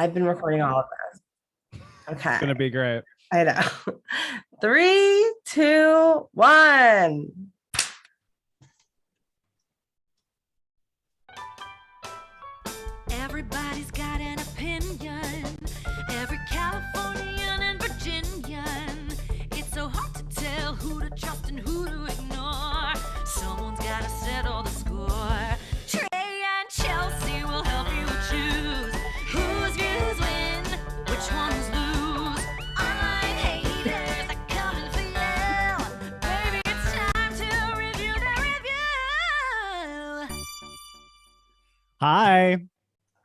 I've been recording all of this. It's gonna Okay. be great. I know. 3, 2, 1. Everybody's got an opinion. Every Californian and Virginian. It's so hard to tell who to trust and who to ignore. Someone's gotta settle the score. Trey and Chelsey will help you choose whose views win, which ones lose. Online haters are coming for you. Baby, it's time to review the review. Hi.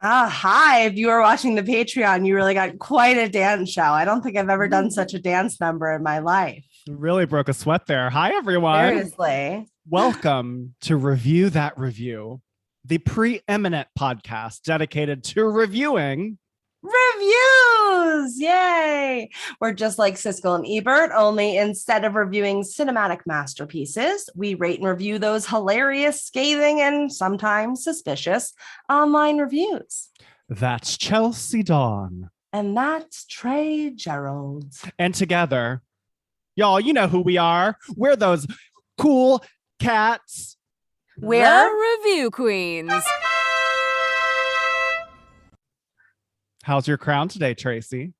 Hi. If you were watching the Patreon, you really got quite a dance show. I don't think I've ever done such a dance number in my life. Really broke a sweat there. Hi, everyone. Seriously. Welcome to Review That Review, the preeminent podcast dedicated to reviewing Reviews. Yay. We're just like Siskel and Ebert, only instead of reviewing cinematic masterpieces, we rate and review those hilarious, scathing, and sometimes suspicious online reviews. That's Chelsey Donn. And that's Trey Gerrald. And together, y'all, you know who we are. We're those cool cats. We're The Review Queens. How's your crown today, Tracy?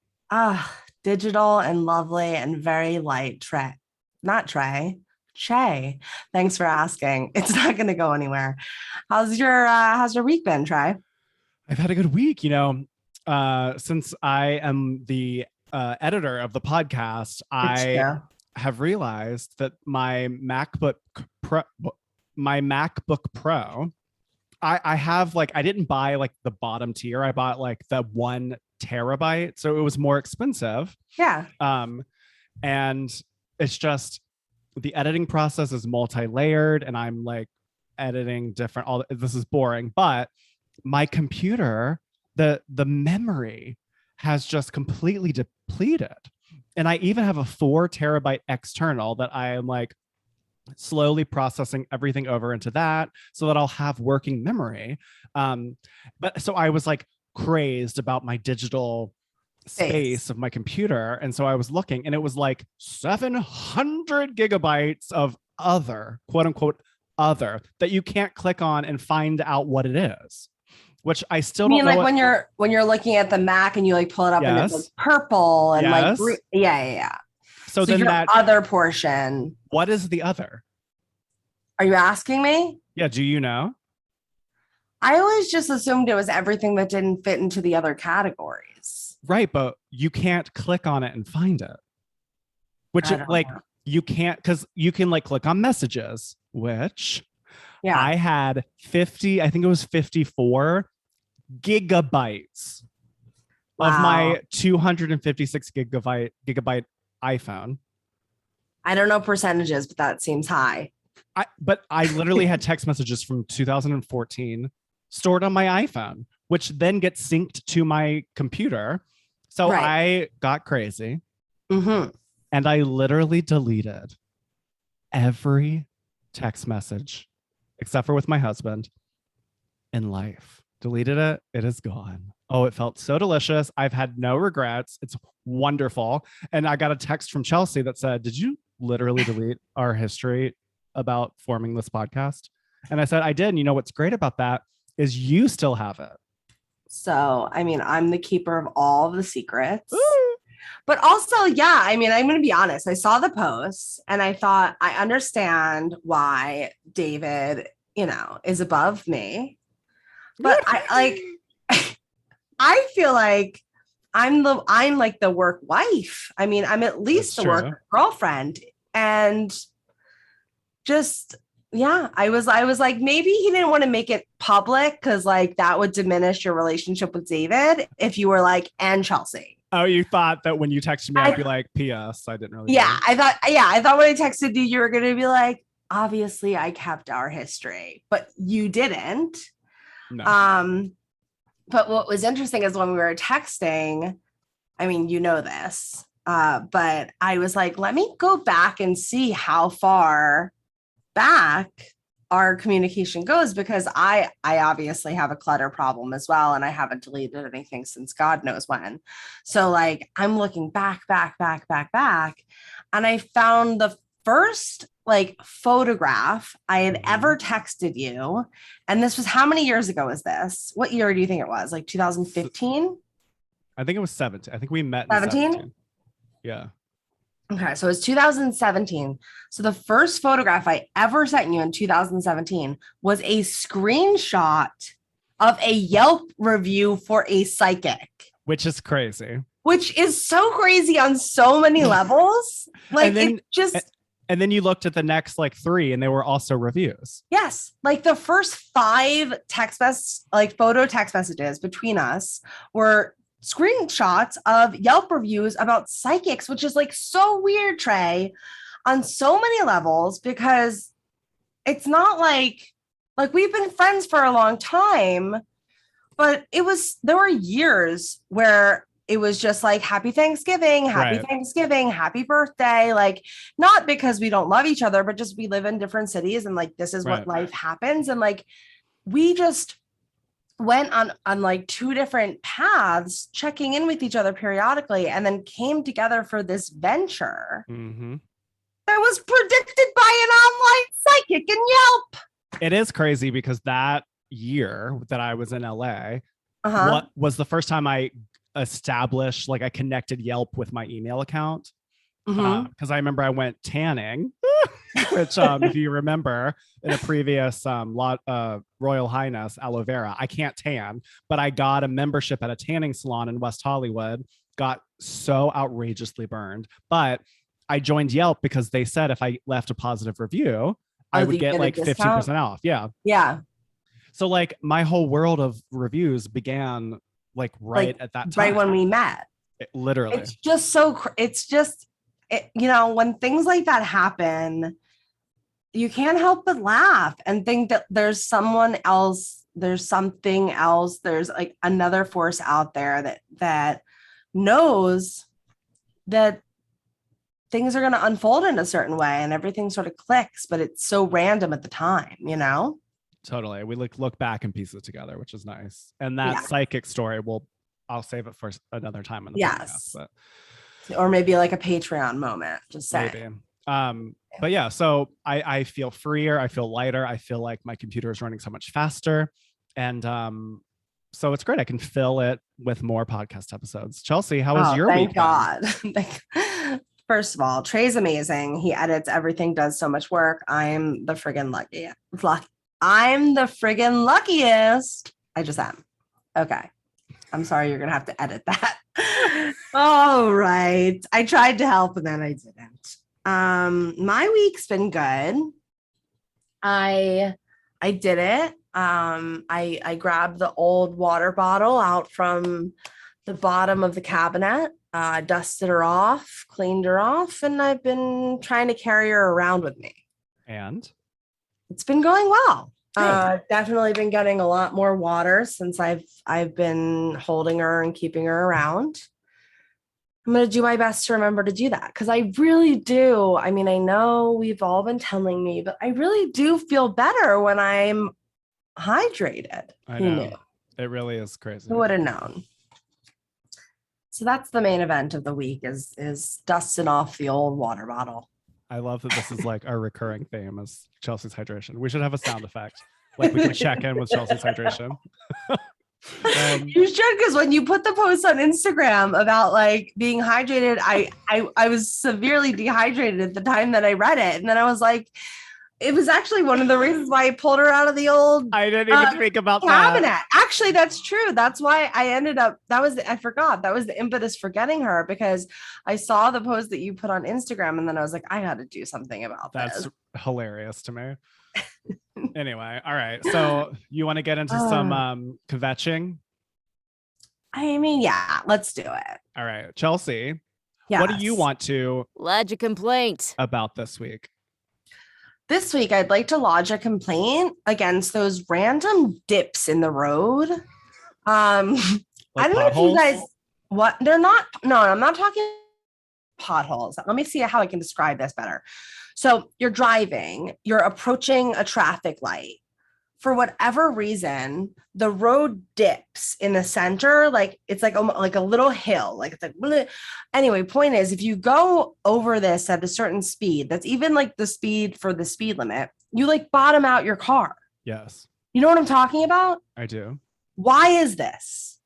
Digital and lovely and very light. Trey. Not Trey. Che. Thanks for asking. It's not going to go anywhere. How's your week been, Trey? I've had a good week. Since I am the editor of the podcast, I have realized that my MacBook Pro, I have I didn't buy the bottom tier. I bought the 1 terabyte. So it was more expensive. Yeah. And it's just the editing process is multi-layered and I'm editing different, this is boring, but my computer, the memory has just completely depleted. And I even have a 4 terabyte external that I am slowly processing everything over into that so that I'll have working memory. But so I was crazed about my digital space of my computer. And so I was looking and it was 700 gigabytes of other, quote unquote, other that you can't click on and find out what it is, which I still don't know. When you're looking at the Mac and you pull it up and it's purple and green. Yeah. So then that other portion. What is the other? Are you asking me? Yeah. Do you know? I always just assumed it was everything that didn't fit into the other categories. Right. But you can't click on it and find it, which you can't, because you can click on messages, which I had 54 gigabytes of my 256 gigabyte iPhone. I don't know percentages, but that seems high. But I literally had text messages from 2014 stored on my iPhone, which then gets synced to my computer. So I got crazy. Mm-hmm. And I literally deleted every text message, except for with my husband, in life. Deleted it. It is gone. Oh, it felt so delicious. I've had no regrets. It's wonderful. And I got a text from Chelsey that said, "Did you literally delete our history about forming this podcast?" And I said, "I did. And you know what's great about that is you still have it." So, I'm the keeper of all the secrets. Ooh. But also, I'm going to be honest. I saw the post and I thought, I understand why David, is above me. But I feel like I'm the work wife. I'm at least the work girlfriend. And just, I was like, maybe he didn't want to make it public because that would diminish your relationship with David if you were and Chelsey. Oh, you thought that when you texted me, I'd be like, P.S. I didn't really. Yeah, I thought when I texted you, you were going to be like, obviously I kept our history, but you didn't. No. But what was interesting is when we were texting, this, but I was like, let me go back and see how far back our communication goes, because I obviously have a clutter problem as well, and I haven't deleted anything since God knows when. So like I'm looking back, and I found the first like photograph I had ever texted you. And this was, how many years ago was this? What year do you think it was? Like 2015? I think it was 17. I think we met in 17? Yeah. Okay, so it's 2017. So the first photograph I ever sent you in 2017 was a screenshot of a Yelp review for a psychic. Which is crazy. Which is so crazy on so many levels. Like then, it just... And then you looked at the next like 3 and they were also reviews. Yes. Like the first 5 photo text messages between us were screenshots of Yelp reviews about psychics, which is like so weird, Trey, on so many levels, because it's not like we've been friends for a long time, but there were years where it was just like happy Thanksgiving, happy birthday, like not because we don't love each other, but just we live in different cities and like this is what life happens. And like we just went on like 2 different paths, checking in with each other periodically, and then came together for this venture that was predicted by an online psychic in Yelp. It is crazy because that year that I was in LA, what was the first time I established, like I connected Yelp with my email account. Because I remember I went tanning, which if you remember in a previous Royal Highness aloe vera, I can't tan, but I got a membership at a tanning salon in West Hollywood, got so outrageously burned. But I joined Yelp because they said if I left a positive review, I would get like 15% off. Yeah. Yeah. So like my whole world of reviews began like at that time. Right when we met. Literally. It's just so, you know, when things like that happen, you can't help but laugh and think that there's someone else, there's something else, there's like another force out there that knows that things are going to unfold in a certain way and everything sort of clicks, but it's so random at the time, you know? Totally. We look back and piece it together, which is nice. And that psychic story, I'll save it for another time in the podcast. Or maybe like a Patreon moment, just saying. Maybe. But yeah, so I feel freer. I feel lighter. I feel like my computer is running so much faster. And so it's great. I can fill it with more podcast episodes. Chelsey, how was your week? Thank God. First of all, Trey's amazing. He edits everything, does so much work. I'm the friggin' luckiest. I just am. Okay. I'm sorry, you're going to have to edit that. All right. I tried to help and then I didn't. My week's been good. I did it. I grabbed the old water bottle out from the bottom of the cabinet, dusted her off, cleaned her off, and I've been trying to carry her around with me. And it's been going well. Definitely been getting a lot more water since I've been holding her and keeping her around. I'm going to do my best to remember to do that because I really do. I mean, I know we've all been telling me, but I really do feel better when I'm hydrated. I know. Who knew? It really is crazy. Who would have known? So that's the main event of the week is dusting off the old water bottle. I love that this is like our recurring theme is Chelsey's hydration. We should have a sound effect. Like we can check in with Chelsey's hydration. You should, because when you put the post on Instagram about like being hydrated, I was severely dehydrated at the time that I read it. And then I was like, it was actually one of the reasons why I pulled her out of the old I didn't even think about cabinet. That. Actually, that's true. That's why I ended up, I forgot. That was the impetus for getting her because I saw the post that you put on Instagram and then I was like, I got to do something about this. That's hilarious to me. Anyway, all right. So you want to get into some kvetching? I mean, yeah, let's do it. All right. Chelsey, yes. What do you want to lodge a complaint about this week? This week, I'd like to lodge a complaint against those random dips in the road. Like I don't know if you guys, what they're not. No, I'm not talking potholes. Let me see how I can describe this better. So you're driving, you're approaching a traffic light. For whatever reason, the road dips in the center, like it's like a little hill, like it's like bleh. Anyway, point is, if you go over this at a certain speed, that's even like the speed for the speed limit, you like bottom out your car. Yes, You know what I'm talking about? I do. Why is this?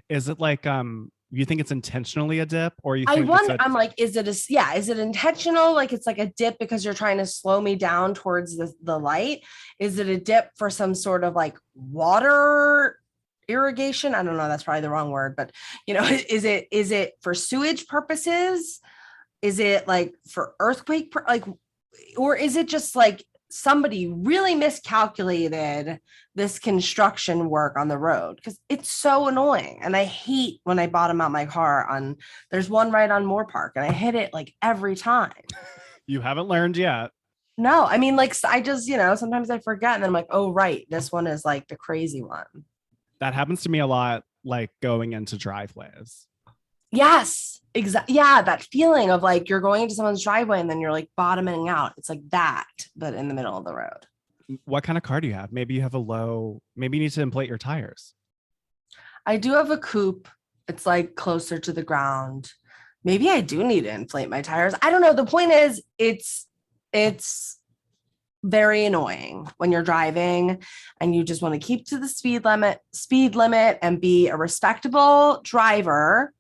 Is it like you think it's intentionally a dip, or you I think wonder, I'm like, is it intentional? Like it's like a dip because you're trying to slow me down towards the light? Is it a dip for some sort of like water irrigation? I don't know, that's probably the wrong word, but you know, is it for sewage purposes? Is it like for earthquake, like, or is it just like somebody really miscalculated this construction work on the road? Because it's so annoying. And I hate when I bottom out my car there's one right on Moore Park and I hit it like every time. you haven't learned yet? No, I mean, like, I just, sometimes I forget and then I'm like, oh, right. This one is like the crazy one. That happens to me a lot, like going into driveways. Yes, exactly. Yeah, that feeling of like you're going into someone's driveway and then you're like bottoming out. It's like that, but in the middle of the road. What kind of car do you have? Maybe you have maybe you need to inflate your tires. I do have a coupe. It's like closer to the ground. Maybe I do need to inflate my tires. I don't know. The point is, it's very annoying when you're driving and you just want to keep to the speed limit and be a respectable driver.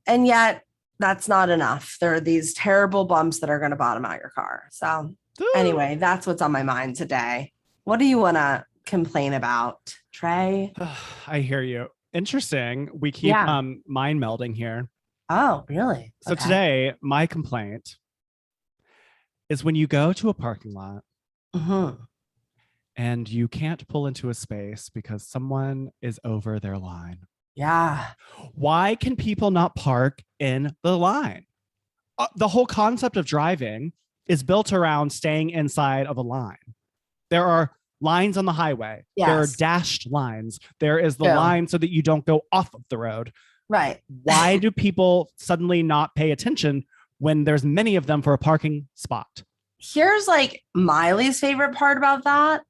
And yet that's not enough. There are these terrible bumps that are going to bottom out your car. So anyway, that's what's on my mind today. What do you want to complain about, Trey? I hear you. Interesting. We keep mind melding here. Oh, really? So today, my complaint is when you go to a parking lot and you can't pull into a space because someone is over their line. Yeah. Why can people not park in the line? The whole concept of driving is built around staying inside of a line. There are lines on the highway. Yes. There are dashed lines. There is the line so that you don't go off of the road. Right. Why do people suddenly not pay attention when there's many of them for a parking spot? Here's like Miley's favorite part about that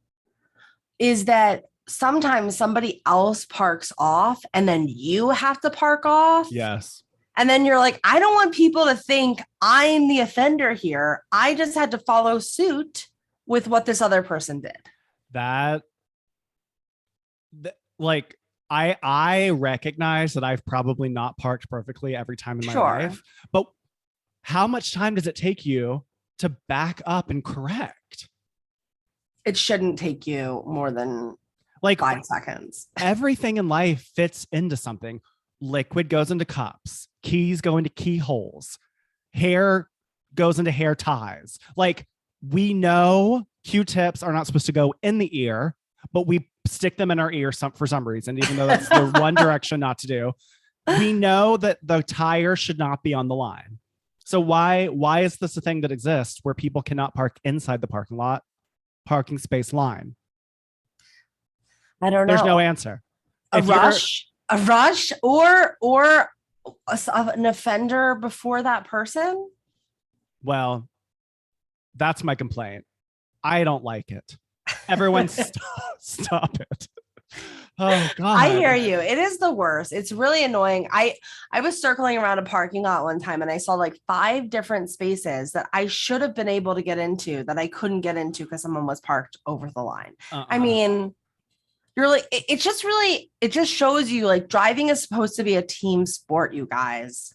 is that sometimes somebody else parks off and then you have to park off. Yes. And then you're like, I don't want people to think I'm the offender here. I just had to follow suit with what this other person did. Like, I recognize that I've probably not parked perfectly every time in my life, but how much time does it take you to back up and correct? It shouldn't take you more than like 5 seconds. Everything in life fits into something. Liquid goes into cups, keys go into keyholes, hair goes into hair ties. Like, we know Q-tips are not supposed to go in the ear, but we stick them in our ear for some reason, even though that's the one direction not to do. We know that the tire should not be on the line. So why is this a thing that exists where people cannot park inside the parking space line? I don't know. There's no answer. A rush or an offender before that person? Well, that's my complaint. I don't like it. Everyone stop it. Oh God. I hear you. It is the worst. It's really annoying. I was circling around a parking lot one time and I saw like 5 different spaces that I should have been able to get into that I couldn't get into because someone was parked over the line. I mean, you're like, it just shows you like driving is supposed to be a team sport, you guys.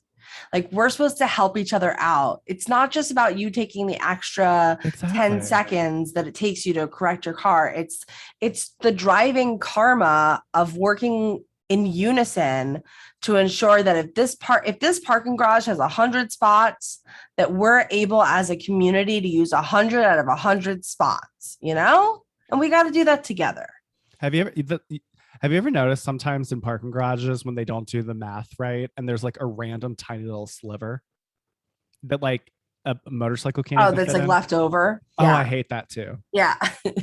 Like, we're supposed to help each other out. It's not just about you taking the extra 10 seconds that it takes you to correct your car. It's the driving karma of working in unison to ensure that if this parking garage has 100 spots, that we're able as a community to use 100 out of 100 spots, and we got to do that together. Have you ever noticed sometimes in parking garages when they don't do the math right and there's like a random tiny little sliver that like a motorcycle can't even that's fit like in? left over? Oh, I hate that too. Yeah.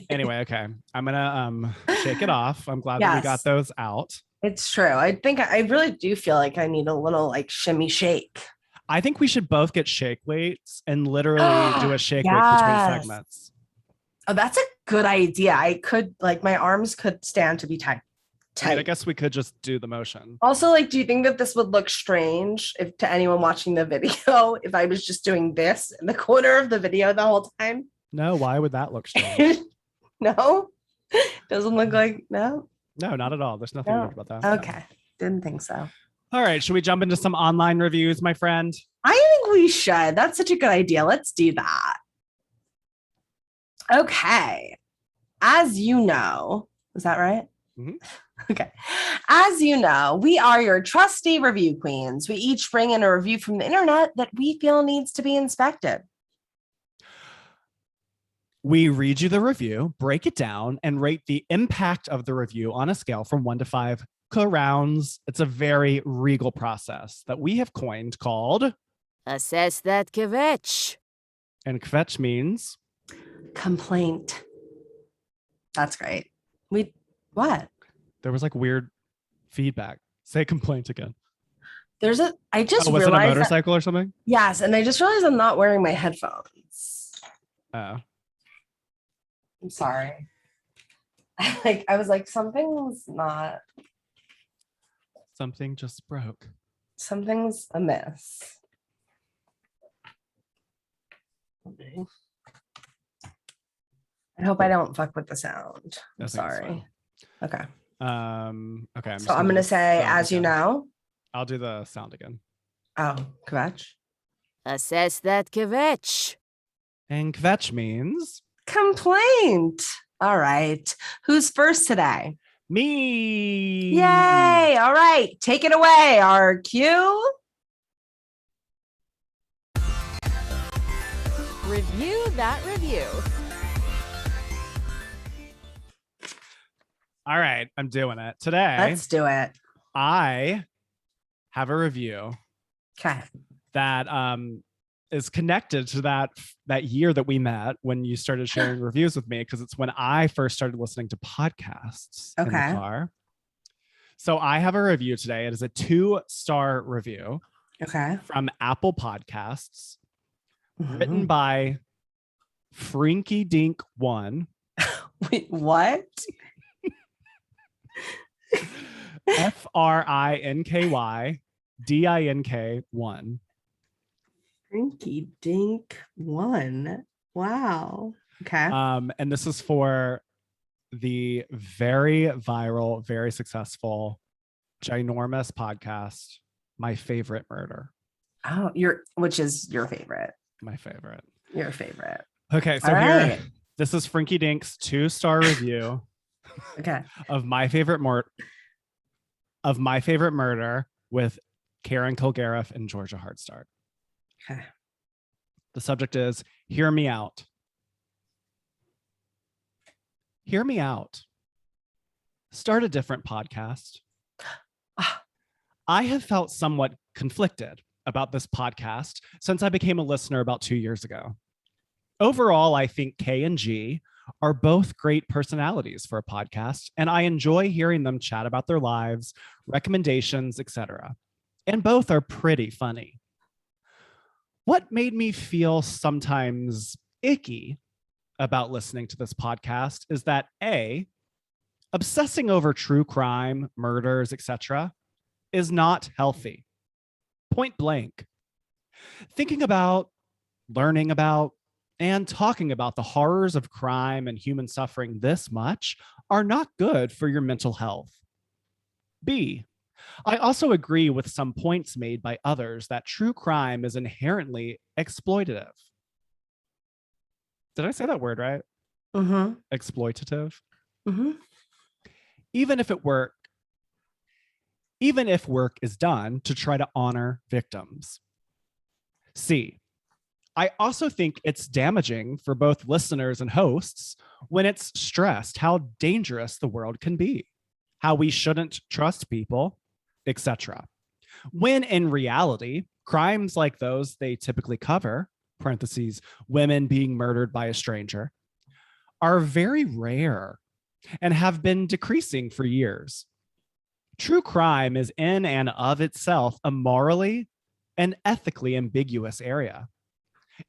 Anyway, okay. I'm gonna shake it off. I'm glad that we got those out. It's true. I think I really do feel like I need a little like shimmy shake. I think we should both get shake weights and literally do a shake weight between Yes. segments. Oh, that's a good idea. I could like my arms could stand to be tight. I mean, I guess we could just do the motion. Also, like, do you think that this would look strange if to anyone watching the video if I was just doing this in the corner of the video the whole time? No, why would that look strange? No, doesn't look like no. No, not at all. There's nothing No. weird about that. Okay, didn't think so. All right, should we jump into some online reviews, my friend? I think we should. That's such a good idea. Let's do that. Okay. As you know, is that right? Mhm. Okay. As you know, we are your trusty review queens. We each bring in a review from the internet that we feel needs to be inspected. We read you the review, break it down, and rate the impact of the review on a scale from 1 to 5 rounds. It's a very regal process that we have coined called Assess that kvetch. and kvetch means Complaint. That's great. What? there was like weird feedback. Say complaint again. I just Was it a realized that- motorcycle or something? yes, and I just realized I'm not wearing my headphones. Oh. I'm sorry. I was like, something's Something just broke. something's amiss. Okay. I hope I don't fuck with the sound. I'm I think it's sorry. Okay. Okay. So I'm gonna say, as you know. I'll do the sound again. Oh, kvetch. Assess that kvetch. And kvetch means Complaint. All right. Who's first today? me. Yay. All right. Take it away. Our cue. Review that review. All right, I'm doing it. Today, Let's do it. I have a review Okay. that is connected to that year that we met when you started sharing reviews with me, because it's when I first started listening to podcasts in Okay. the car. So I have a review today. It is a 2-star review Okay. from Apple Podcasts, Mhm. written by Frinkydink 1. Wait, what? Frinkydink 1. Frinkydink 1. Wow. Okay. And this is for the very viral, very successful, ginormous podcast, My Favorite Murder. Oh, which is your favorite? My favorite. Your favorite. Okay, so All here, right. this is Frinkydinks 2-star review Okay. of My Favorite Murder with Karen Kilgariff and Georgia Hardstark. Okay. The subject is Hear Me Out. Hear me out. Start a different podcast. I have felt somewhat conflicted about this podcast since I became a listener about 2 years ago. Overall, I think K and G are both great personalities for a podcast, and I enjoy hearing them chat about their lives, recommendations, etc. And both are pretty funny. What made me feel sometimes icky about listening to this podcast is that A, obsessing over true crime, murders, etc., is not healthy. Point blank. Thinking about, learning about, and talking about the horrors of crime and human suffering this much are not good for your mental health. B, I also agree with some points made by others that true crime is inherently exploitative. Did I say that word right? Mm-hmm. Exploitative. Mm-hmm. Even if work is done to try to honor victims. C, I also think it's damaging for both listeners and hosts when it's stressed how dangerous the world can be, how we shouldn't trust people, etc. When in reality, crimes like those they typically cover, parentheses, women being murdered by a stranger, are very rare and have been decreasing for years. True crime is in and of itself a morally an ethically ambiguous area.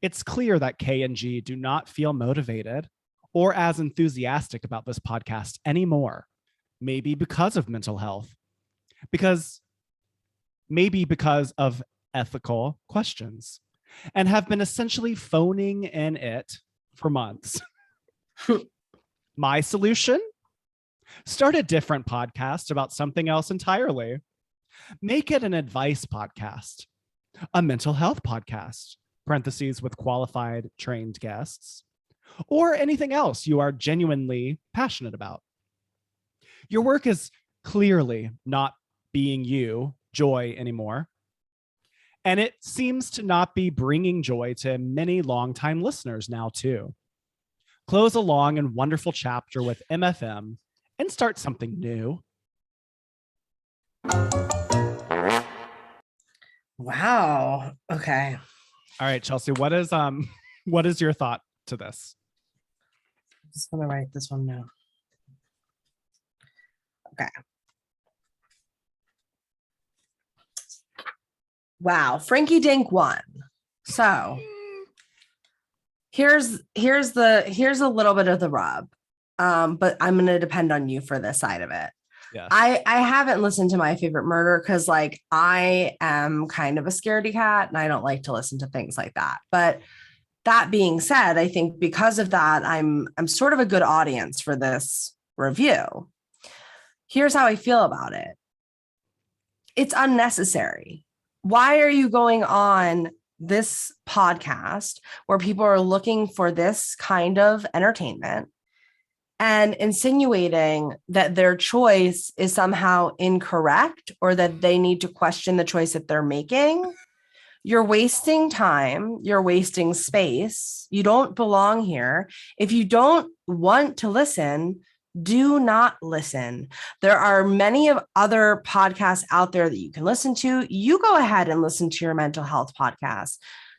It's clear that K and G do not feel motivated or as enthusiastic about this podcast anymore, maybe because of mental health, maybe because of ethical questions, and have been essentially phoning in it for months. My solution? Start a different podcast about something else entirely. Make it an advice podcast, a mental health podcast, parentheses with qualified trained guests, or anything else you are genuinely passionate about. Your work is clearly not being you joy anymore, and it seems to not be bringing joy to many longtime listeners now too. Close a long and wonderful chapter with MFM and start something new. Wow. Okay. All right, Chelsey, what is your thought to this? I'm just gonna write this one down. Okay. Wow, Frinkydink won. So here's a little bit of the rub. But I'm gonna depend on you for this side of it. Yes. I haven't listened to My Favorite Murder because like I am kind of a scaredy cat and I don't like to listen to things like that. But that being said, I think because of that, I'm sort of a good audience for this review. Here's how I feel about it. It's unnecessary. Why are you going on this podcast where people are looking for this kind of entertainment and insinuating that their choice is somehow incorrect or that they need to question the choice that they're making? You're wasting time. You're wasting space. You don't belong here. If you don't want to listen, do not listen. There are many of other podcasts out there that you can listen to. You go ahead and listen to your mental health podcast.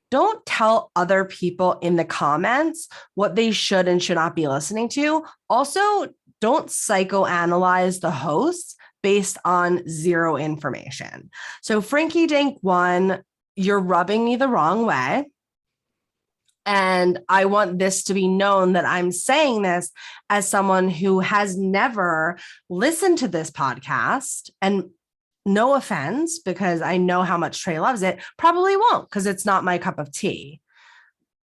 Don't tell other people in the comments what they should and should not be listening to. Also, don't psychoanalyze the hosts based on zero information. So Frinkydink won. You're rubbing me the wrong way. And I want this to be known that I'm saying this as someone who has never listened to this podcast, and no offense, because I know how much Trey loves it, probably won't because it's not my cup of tea.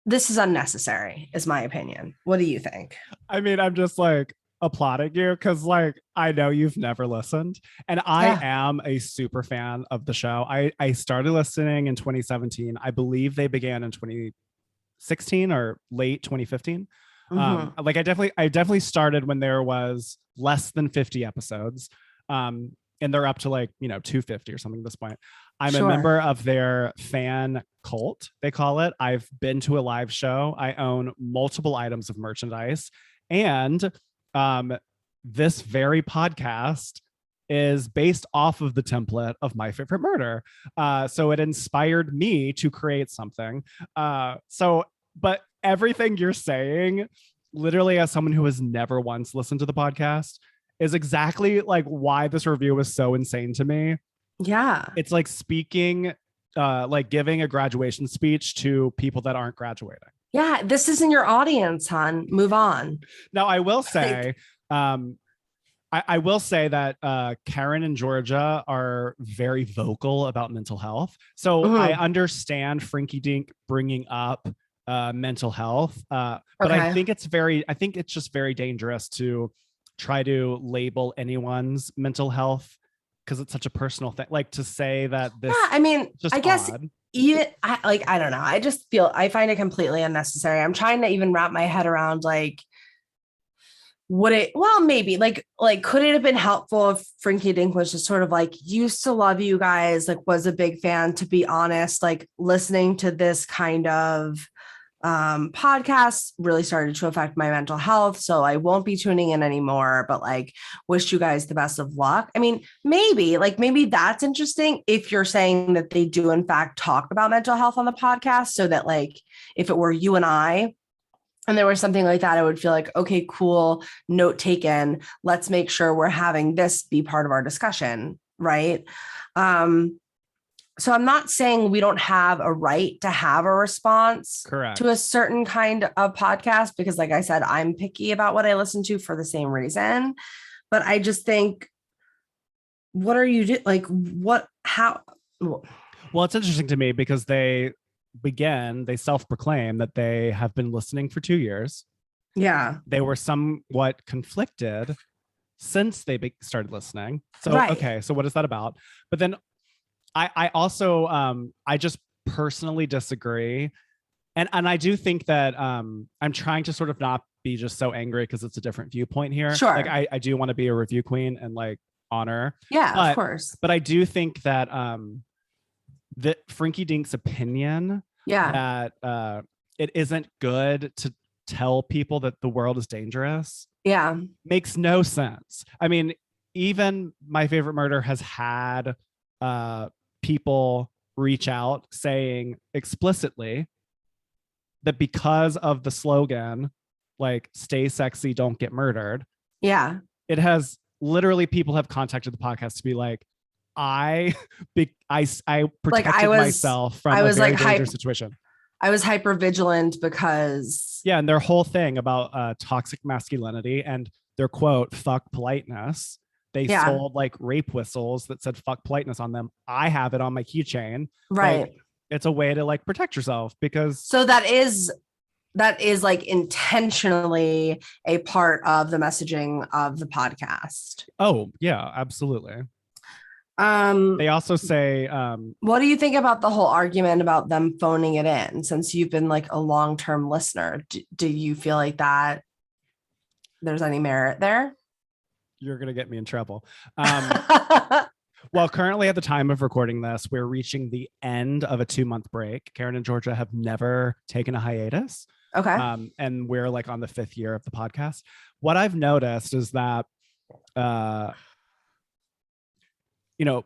This is unnecessary, is my opinion. What do you think? I mean, I'm just like applauding you because like I know you've never listened, and I am a super fan of the show. I started listening in 2017. I believe they began in 2016 or late 2015. Like I definitely started when there was less than 50 episodes. And they're up to like, 250 or something at this point. I'm a member of their fan cult, they call it. I've been to a live show. I own multiple items of merchandise. And this very podcast is based off of the template of My Favorite Murder. So it inspired me to create something. But everything you're saying, literally as someone who has never once listened to the podcast, is exactly like why this review was so insane to me. Yeah. It's like speaking, like giving a graduation speech to people that aren't graduating. Yeah. This isn't your audience, hon. Move on. Now, I will say, I will say that Karen and Georgia are very vocal about mental health. So I understand Frinkydink bringing up mental health. But I think it's just very dangerous to try to label anyone's mental health because it's such a personal thing. Like to say that this. Yeah, I mean, just I guess odd. I don't know. I find it completely unnecessary. I'm trying to even wrap my head around like, maybe could it have been helpful if Frinkydink was just sort of like, used to love you guys, like was a big fan, to be honest, like listening to this kind of podcasts really started to affect my mental health. So I won't be tuning in anymore, but like wish you guys the best of luck. I mean, maybe that's interesting if you're saying that they do in fact talk about mental health on the podcast, so that like, if it were you and I, and there was something like that, I would feel like, okay, cool, note taken. Let's make sure we're having this be part of our discussion. Right. So I'm not saying we don't have a right to have a response Correct. to a certain kind of podcast, because like I said, I'm picky about what I listen to for the same reason. But I just think, what are you doing? Like, what, how? Well, it's interesting to me because they self-proclaim that they have been listening for 2 years. Yeah. They were somewhat conflicted since they started listening. So, Right. okay, so what is that about? But then I also, I just personally disagree. And I do think that I'm trying to sort of not be just so angry because it's a different viewpoint here. Sure. Like I do want to be a review queen and like honor. Yeah, of course. But I do think that that Frinkydinks opinion that it isn't good to tell people that the world is dangerous makes no sense. I mean, even My Favorite Murder has had people reach out saying explicitly that because of the slogan, like "Stay sexy, don't get murdered." Yeah. It has literally, people have contacted the podcast to be like, I protected myself from a very dangerous situation. I was hyper vigilant because and their whole thing about toxic masculinity and their quote, "fuck politeness." They sold like rape whistles that said "fuck politeness" on them. I have it on my keychain. Right. Like, it's a way to like protect yourself because. So that is like intentionally a part of the messaging of the podcast. Oh yeah, absolutely. They also say, what do you think about the whole argument about them phoning it in? Since you've been like a long-term listener, do you feel like that there's any merit there? You're going to get me in trouble. Well, currently at the time of recording this, we're reaching the end of a 2-month break. Karen and Georgia have never taken a hiatus. Okay. And we're like on the 5th year of the podcast. What I've noticed is that,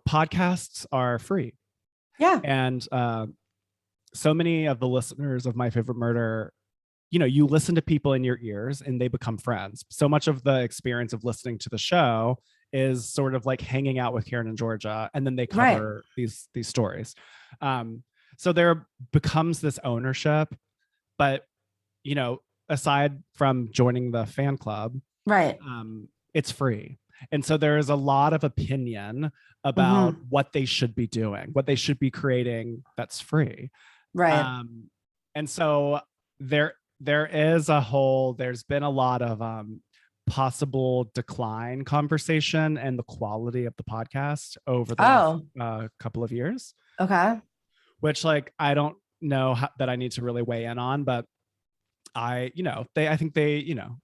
podcasts are free. Yeah. And so many of the listeners of My Favorite Murder, you listen to people in your ears and they become friends. So much of the experience of listening to the show is sort of like hanging out with Karen and Georgia, and then they cover these stories. So there becomes this ownership, but aside from joining the fan club, it's free. And so there is a lot of opinion about what they should be doing, what they should be creating that's free. Right. And so there's been a lot of possible decline conversation and the quality of the podcast over the last, couple of years. Okay. Which like, I don't know that I need to really weigh in on, but I think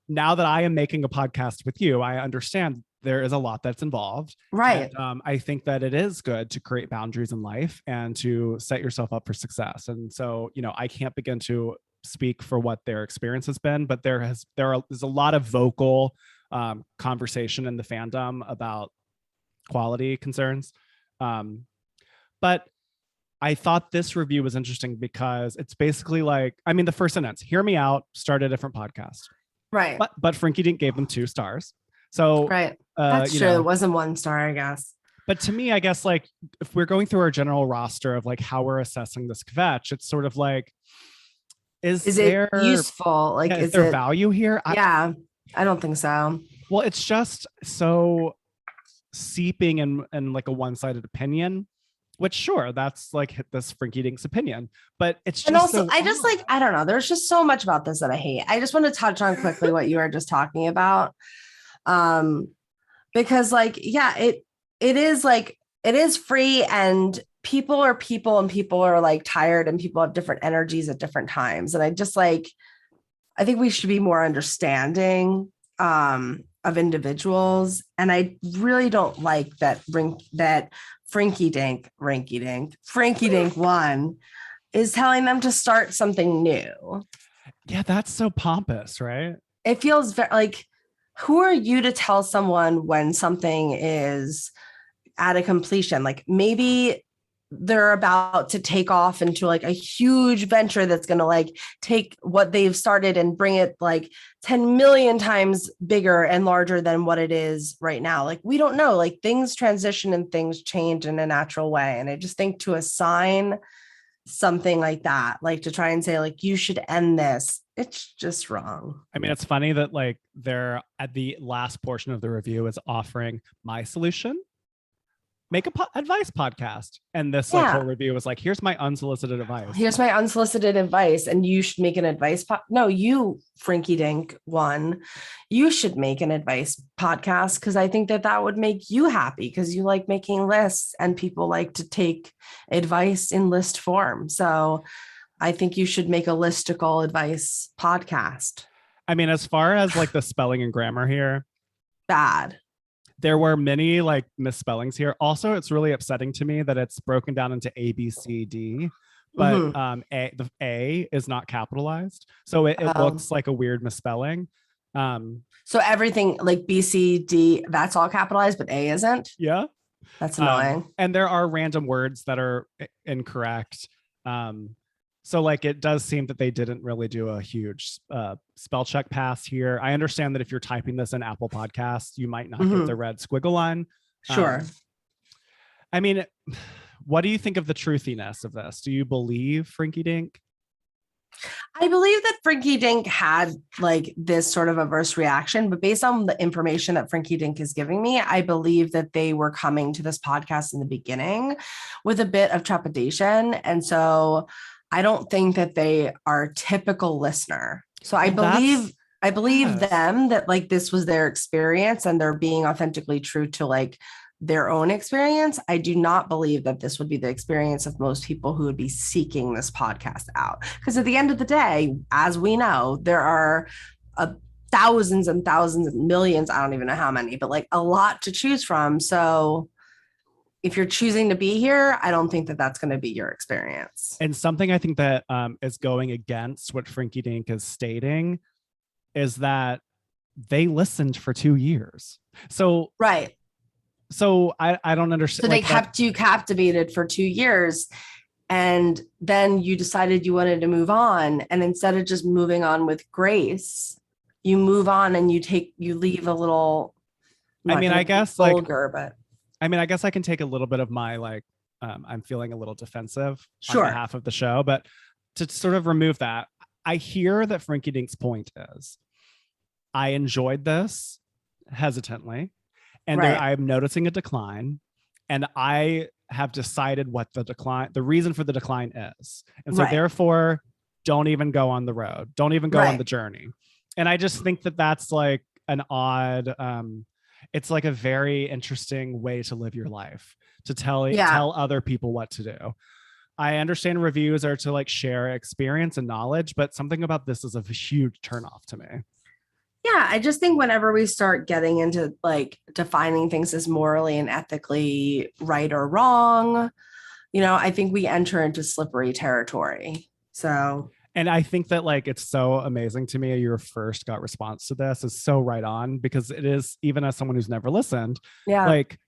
now that I am making a podcast with you, I understand there is a lot that's involved. Right. And, I think that it is good to create boundaries in life and to set yourself up for success. And so, I can't begin to speak for what their experience has been, but there's a lot of vocal conversation in the fandom about quality concerns. But I thought this review was interesting because it's basically like, I mean, the first sentence, "Hear me out, start a different podcast." Right. But Frinkydink gave them 2 stars. So that's true. It wasn't 1 star, I guess. But to me, I guess like if we're going through our general roster of like how we're assessing this kvetch, it's sort of like, is it useful? Like, is there value here? I don't think so. Well, it's just so seeping in like a one-sided opinion, which sure, that's like this Frinkydinks opinion, but it's just. And also, I don't know. There's just so much about this that I hate. I just want to touch on quickly what you were just talking about. Because like, it is free, and people are people, and people are like tired, and people have different energies at different times. And I think we should be more understanding of individuals. And I really don't like that Frinkydink 1 is telling them to start something new. Yeah, that's so pompous, right? It feels very like, who are you to tell someone when something is at a completion? Like maybe they're about to take off into like a huge venture that's going to like take what they've started and bring it like 10 million times bigger and larger than what it is right now. Like, we don't know, like things transition and things change in a natural way. And I just think to assign something like that, like to try and say like, you should end this, it's just wrong. I mean, it's funny that like they're at the last portion of the review is offering my solution. Make a advice podcast. And this like whole review was like, here's my unsolicited advice. Here's my unsolicited advice. And you should make an advice. No, you Frinkydink one, you should make an advice podcast. Cause I think that that would make you happy because you like making lists and people like to take advice in list form. So I think you should make a listicle advice podcast. I mean, as far as like the spelling and grammar here, bad. There were many like misspellings here. Also, it's really upsetting to me that it's broken down into A, B, C, D, but the A is not capitalized. So it looks like a weird misspelling. So everything like B, C, D, that's all capitalized, but A isn't? Yeah. That's annoying. And there are random words that are incorrect. So like it does seem that they didn't really do a huge spell check pass here. I understand that if you're typing this in Apple Podcasts, you might not get the red squiggle line. Sure. I mean, what do you think of the truthiness of this? Do you believe Frinkydink? I believe that Frinkydink had like this sort of adverse reaction, but based on the information that Frinkydink is giving me, I believe that they were coming to this podcast in the beginning with a bit of trepidation. And so I don't think that they are a typical listener. So I believe them that like this was their experience and they're being authentically true to like their own experience. I do not believe that this would be the experience of most people who would be seeking this podcast out. Because at the end of the day, as we know, there are thousands and thousands and millions, I don't even know how many, but like a lot to choose from. So if you're choosing to be here, I don't think that that's going to be your experience. And something I think that is going against what Frinkydink is stating is that they listened for 2 years. So right. So I don't understand. So they kept you captivated for 2 years and then you decided you wanted to move on. And instead of just moving on with grace, you move on and you leave a little, I mean, I guess vulgar, but I mean, I guess I can take a little bit of my like, I'm feeling a little defensive on behalf of the show, but to sort of remove that, I hear that Frinkydink's point is, I enjoyed this hesitantly, and I'm noticing a decline, and I have decided what the reason for the decline is. And so therefore, don't even go on the road. Don't even go on the journey. And I just think that that's like an odd, it's like a very interesting way to live your life, to tell other people what to do. I understand reviews are to like share experience and knowledge, but something about this is a huge turnoff to me. Yeah, I just think whenever we start getting into like defining things as morally and ethically right or wrong, I think we enter into slippery territory. So, and I think that like it's so amazing to me your first gut response to this is so right on, because it is, even as someone who's never listened, like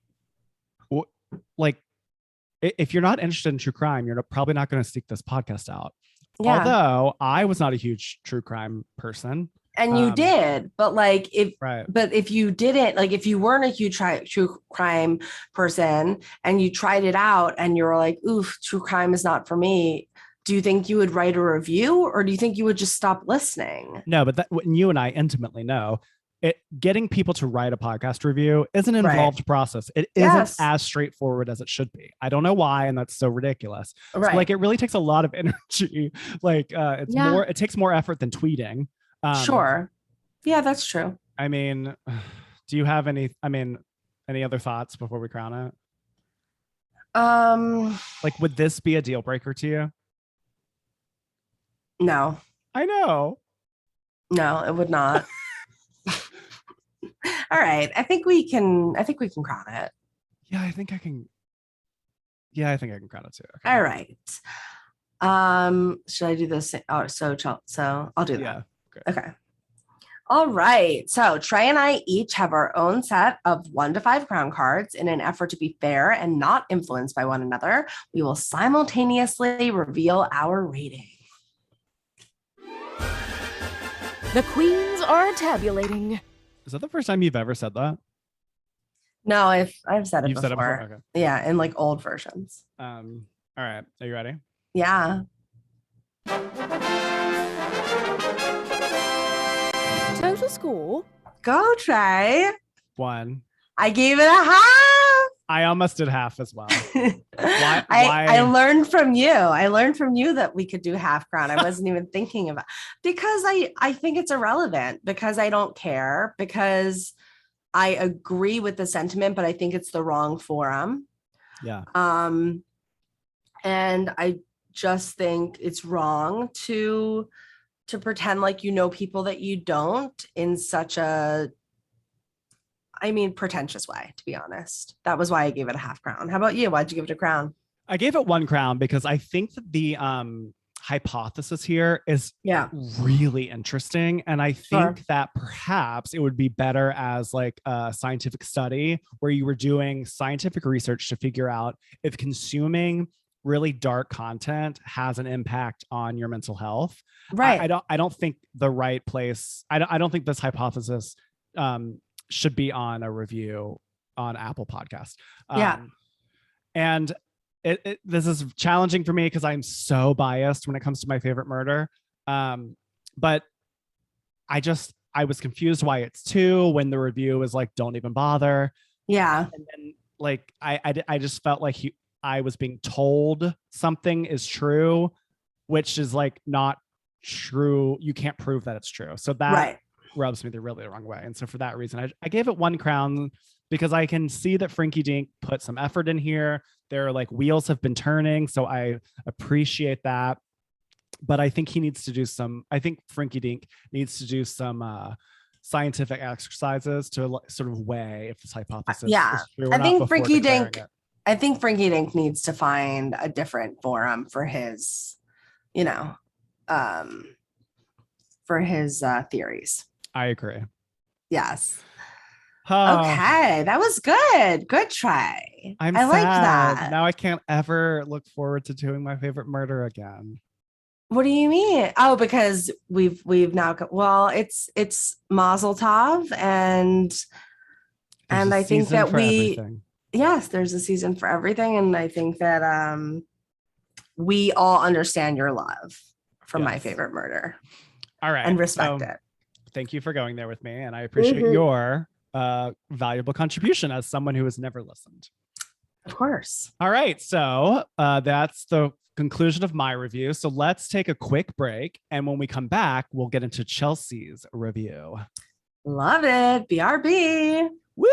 if you're not interested in true crime, you're probably not going to seek this podcast out. Yeah. Although I was not a huge true crime person. And you did, but like if you didn't, like if you weren't a huge true crime person and you tried it out and you were like, oof, true crime is not for me, do you think you would write a review, or do you think you would just stop listening? No, but you and I intimately know getting people to write a podcast review is an involved process. It isn't as straightforward as it should be. I don't know why, and that's so ridiculous. So, like it really takes a lot of energy. Like it takes more effort than tweeting. Sure. Yeah, that's true. I mean, do you have any other thoughts before we crown it? Like, would this be a deal breaker to you? No. I know. No, it would not. All right. I think we can crown it. Yeah, I think I can crown it too. Okay. All right. Should I do this? Oh, so I'll do that. Yeah. Okay. All right. So Trey and I each have our own set of 1 to 5 crown cards. In an effort to be fair and not influenced by one another, we will simultaneously reveal our rating. The queens are tabulating. Is that the first time you've ever said that? No, I've said it You've before. said it before? Okay. Yeah, in like old versions. All right. Are you ready? Yeah. Total score. Go, Trey. 1. I gave it a half. I almost did half as well. Why? Why? I learned from you. I learned from you that we could do half crown. I wasn't even thinking about because I think it's irrelevant, because I don't care, because I agree with the sentiment, but I think it's the wrong forum. Yeah. And I just think it's wrong to pretend like you know people that you don't in such a, pretentious way, to be honest. That was why I gave it a half crown. How about you? Why'd you give it a crown? I gave it 1 crown because I think that the hypothesis here is really interesting. And I think that perhaps it would be better as like a scientific study where you were doing scientific research to figure out if consuming really dark content has an impact on your mental health. Right. I don't think the right place. I don't think this hypothesis should be on a review on Apple Podcasts. And this is challenging for me because I'm so biased when it comes to my favorite murder. But I was confused why it's 2 when the review was like, don't even bother. Yeah. And then like, I just felt like I was being told something is true, which is like not true. You can't prove that it's true. So that rubs me the wrong way. And so for that reason, I gave it 1 crown because I can see that Frinkydink put some effort in here. Their like wheels have been turning. So I appreciate that. But I think Frinkydink needs to do some scientific exercises to sort of weigh if this hypothesis is true or not. I think Frinkydink needs to find a different forum for his, theories. I agree. Yes. Oh. Okay, that was good. Good try. I like that. Now I can't ever look forward to doing my favorite murder again. What do you mean? Oh, because we've now it's Mazel Tov, and I think that there's a season for everything, and I think that we all understand your love for my favorite murder. All right, and respect it. Thank you for going there with me, and I appreciate your valuable contribution as someone who has never listened. Of course. All right, so that's the conclusion of my review. So let's take a quick break, and when we come back, we'll get into Chelsey's review. Love it. BRB. Woo!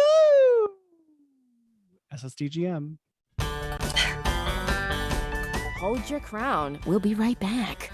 SSDGM. Hold your crown. We'll be right back.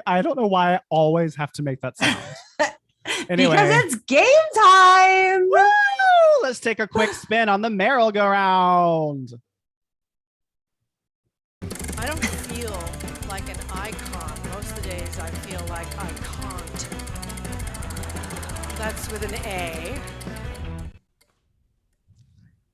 I don't know why I always have to make that sound. Anyway, because it's game time. Woo! Let's take a quick spin on the Meryl-Go-Round. I don't feel like an icon. Most of the days I feel like I can't. That's with an A.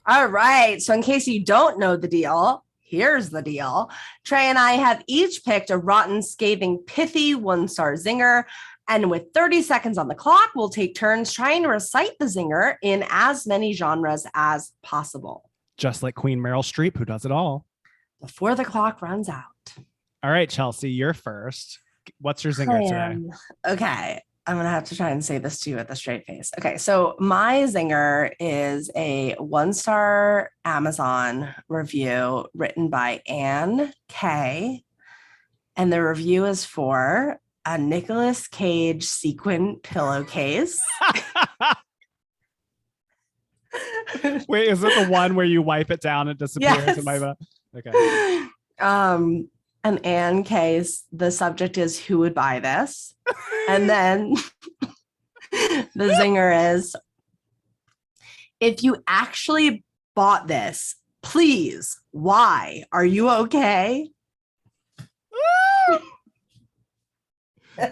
All right. So in case you don't know the deal, here's the deal. Trey and I have each picked a rotten, scathing, pithy 1-star zinger. And with 30 seconds on the clock, we'll take turns trying to recite the zinger in as many genres as possible. Just like Queen Meryl Streep, who does it all. Before the clock runs out. All right, Chelsey, you're first. What's your zinger today? Okay. I'm going to have to try and say this to you with a straight face. Okay. So my zinger is a 1-star Amazon review written by Anne K. And the review is for a Nicolas Cage sequin pillowcase. Wait, is it the one where you wipe it down and it disappears Yes. in my mouth? Okay. And Ann case, the subject is who would buy this? And then the zinger is, if you actually bought this, please, why? Are you okay?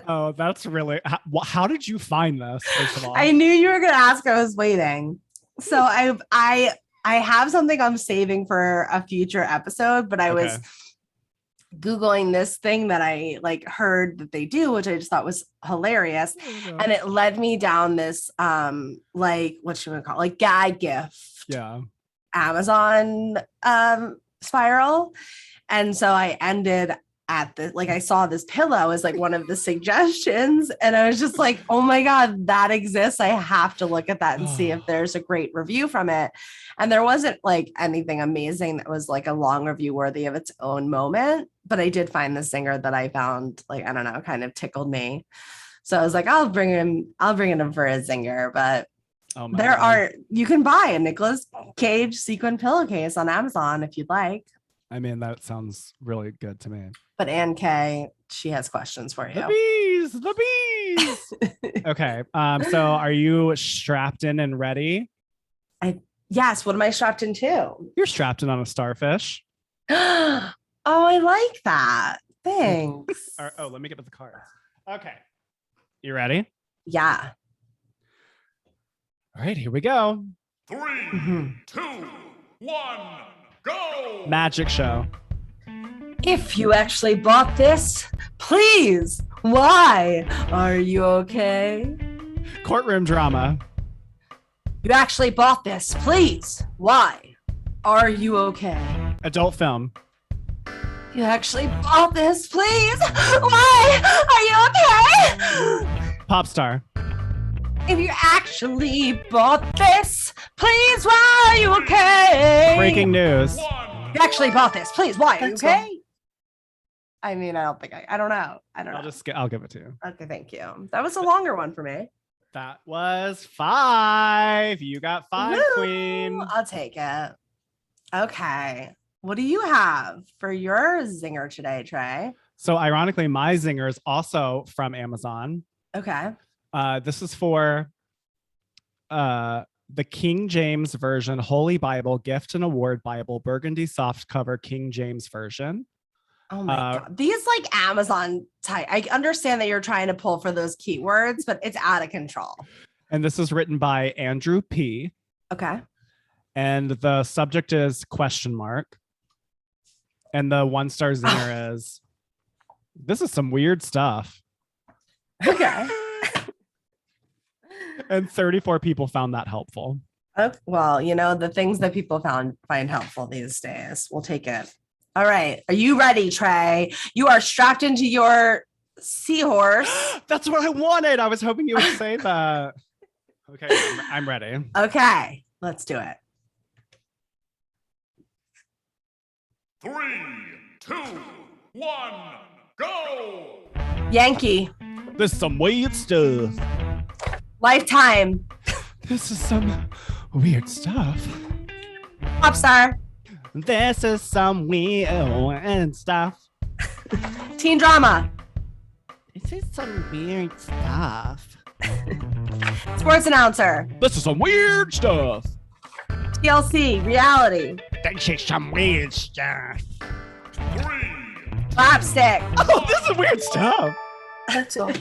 Oh, that's really. How did you find this? First of all, I knew you were gonna ask. I was waiting. So I have something I'm saving for a future episode, but I was Googling this thing that I like heard that they do, which I just thought was hilarious. And it led me down this like what should we call it? Like gag gift Amazon spiral. And so I ended at the like I saw this pillow as like one of the suggestions, and I was just like, oh my god, that exists. I have to look at that and see if there's a great review from it. And there wasn't like anything amazing that was like a long review worthy of its own moment, but I did find the singer that I found, like, I don't know, kind of tickled me. So I was like, I'll bring him for a zinger. But you can buy a Nicolas Cage sequin pillowcase on Amazon if you'd like. I mean, that sounds really good to me. But Ann K, she has questions for you. The bees. Okay. So are you strapped in and ready? Yes. What am I strapped into? You're strapped in on a starfish. Oh, I like that. Thanks. Let me get to the cards. Okay. You ready? Yeah. All right, here we go. 3, 2, 1, go! Magic show. If you actually bought this, please, why? Are you okay? Courtroom drama. You actually bought this, please, why? Are you okay? Adult film. You actually bought this, please, why? Are you okay? Pop star. If you actually bought this, please, why are you okay? Breaking news. You actually bought this, please, why? Are you okay? I mean, I don't think I don't know. I'll give it to you. Okay, thank you. That was a longer one for me. That was 5. You got 5, Woo! queen. I'll take it. Okay. What do you have for your zinger today, Trey? So ironically, my zinger is also from Amazon. Okay. This is for the King James Version Holy Bible Gift and Award Bible Burgundy Softcover King James Version. Oh my God. These like Amazon type. I understand that you're trying to pull for those keywords, but it's out of control. And this is written by Andrew P. Okay. And the subject is ? And the 1-star zinger is, this is some weird stuff. Okay. And 34 people found that helpful. Okay. Well, you know, the things that people find helpful these days. We'll take it. All right. Are you ready, Trey? You are strapped into your seahorse. That's what I wanted. I was hoping you would say that. Okay, I'm ready. Okay, let's do it. 3, 2, 1, go! Yankee. This is some weird stuff. Lifetime. This is some weird stuff. Popstar. This is some weird stuff. Teen drama. This is some weird stuff. Sports announcer. This is some weird stuff. TLC. Reality. This is some weird stuff. 3, Slapstick. Oh, this is weird stuff. That's all.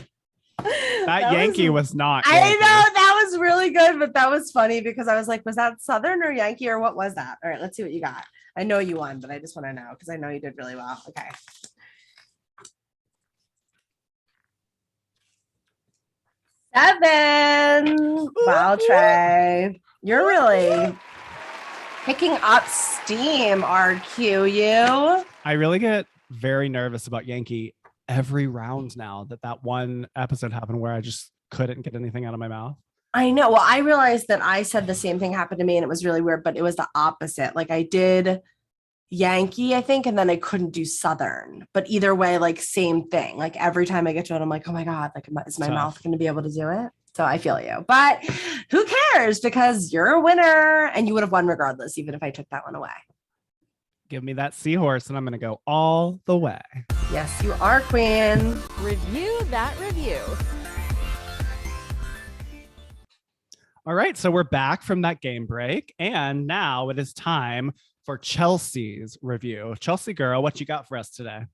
That Yankee was not. I Yankee. know that was really good, but that was funny because I was like, was that Southern or Yankee or what was that? All right, let's see what you got. I know you won, but I just want to know because I know you did really well. Okay. Seven. Wow, Trey. You're really picking up steam, RQU. I really get very nervous about Yankee every round now that one episode happened where I just couldn't get anything out of my mouth. I know. Well, I realized that I said the same thing happened to me and it was really weird, but it was the opposite. Like I did Yankee, I think, and then I couldn't do Southern, but either way, like same thing. Like every time I get to it, I'm like, oh my God, like is my mouth going to be able to do it? So I feel you, but who cares? Because you're a winner and you would have won regardless, even if I took that one away. Give me that seahorse and I'm going to go all the way. Yes, you are, queen. Review that review. All right, so we're back from that game break, and now it is time for Chelsey's review. Chelsey girl, what you got for us today?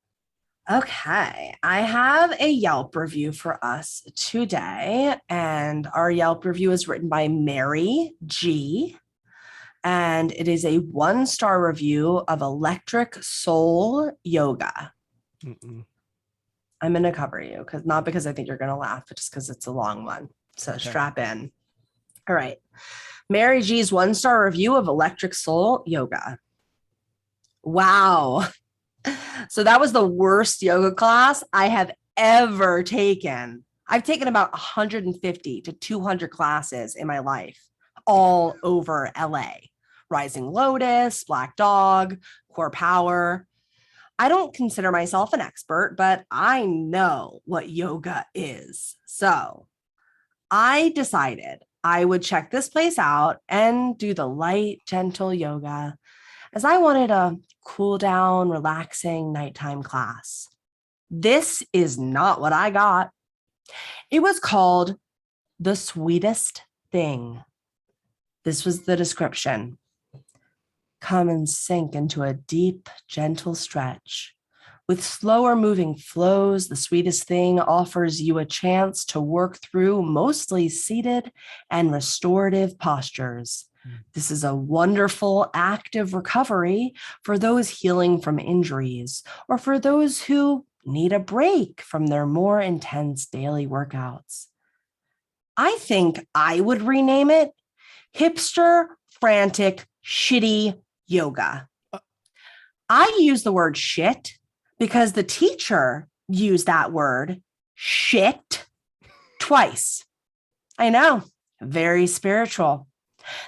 Okay, I have a Yelp review for us today, and our Yelp review is written by Mary G, and it is a 1-star review of Electric Soul Yoga. Mm-mm. I'm going to cover you, not because I think you're going to laugh, but just because it's a long one. So Okay. Strap in. All right. Mary G's 1-star review of Electric Soul Yoga. Wow. So that was the worst yoga class I have ever taken. I've taken about 150 to 200 classes in my life, all over LA. Rising Lotus, Black Dog, Core Power. I don't consider myself an expert, but I know what yoga is. So I decided I would check this place out and do the light, gentle yoga, as I wanted a cool down, relaxing nighttime class. This is not what I got. It was called The Sweetest Thing. This was the description. Come and sink into a deep, gentle stretch. With slower moving flows, The Sweetest Thing offers you a chance to work through mostly seated and restorative postures. This is a wonderful active recovery for those healing from injuries or for those who need a break from their more intense daily workouts. I think I would rename it Hipster Frantic Shitty Yoga. I use the word shit because the teacher used that word shit twice. I know, very spiritual.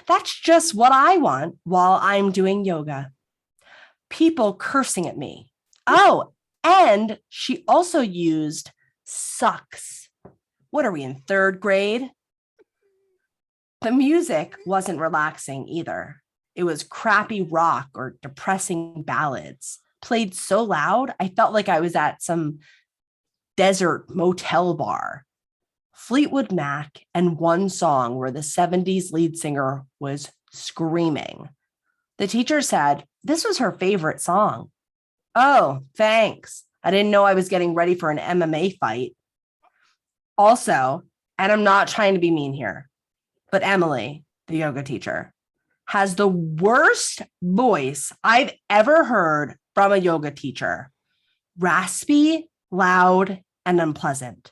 That's just what I want while I'm doing yoga. People cursing at me. Oh, and she also used sucks. What are we in 3rd grade? The music wasn't relaxing either. It was crappy rock or depressing ballads, played so loud, I felt like I was at some desert motel bar. Fleetwood Mac and one song where the 70s lead singer was screaming. The teacher said this was her favorite song. Oh, thanks. I didn't know I was getting ready for an MMA fight. Also, and I'm not trying to be mean here, but Emily, the yoga teacher, has the worst voice I've ever heard from a yoga teacher. Raspy, loud, and unpleasant.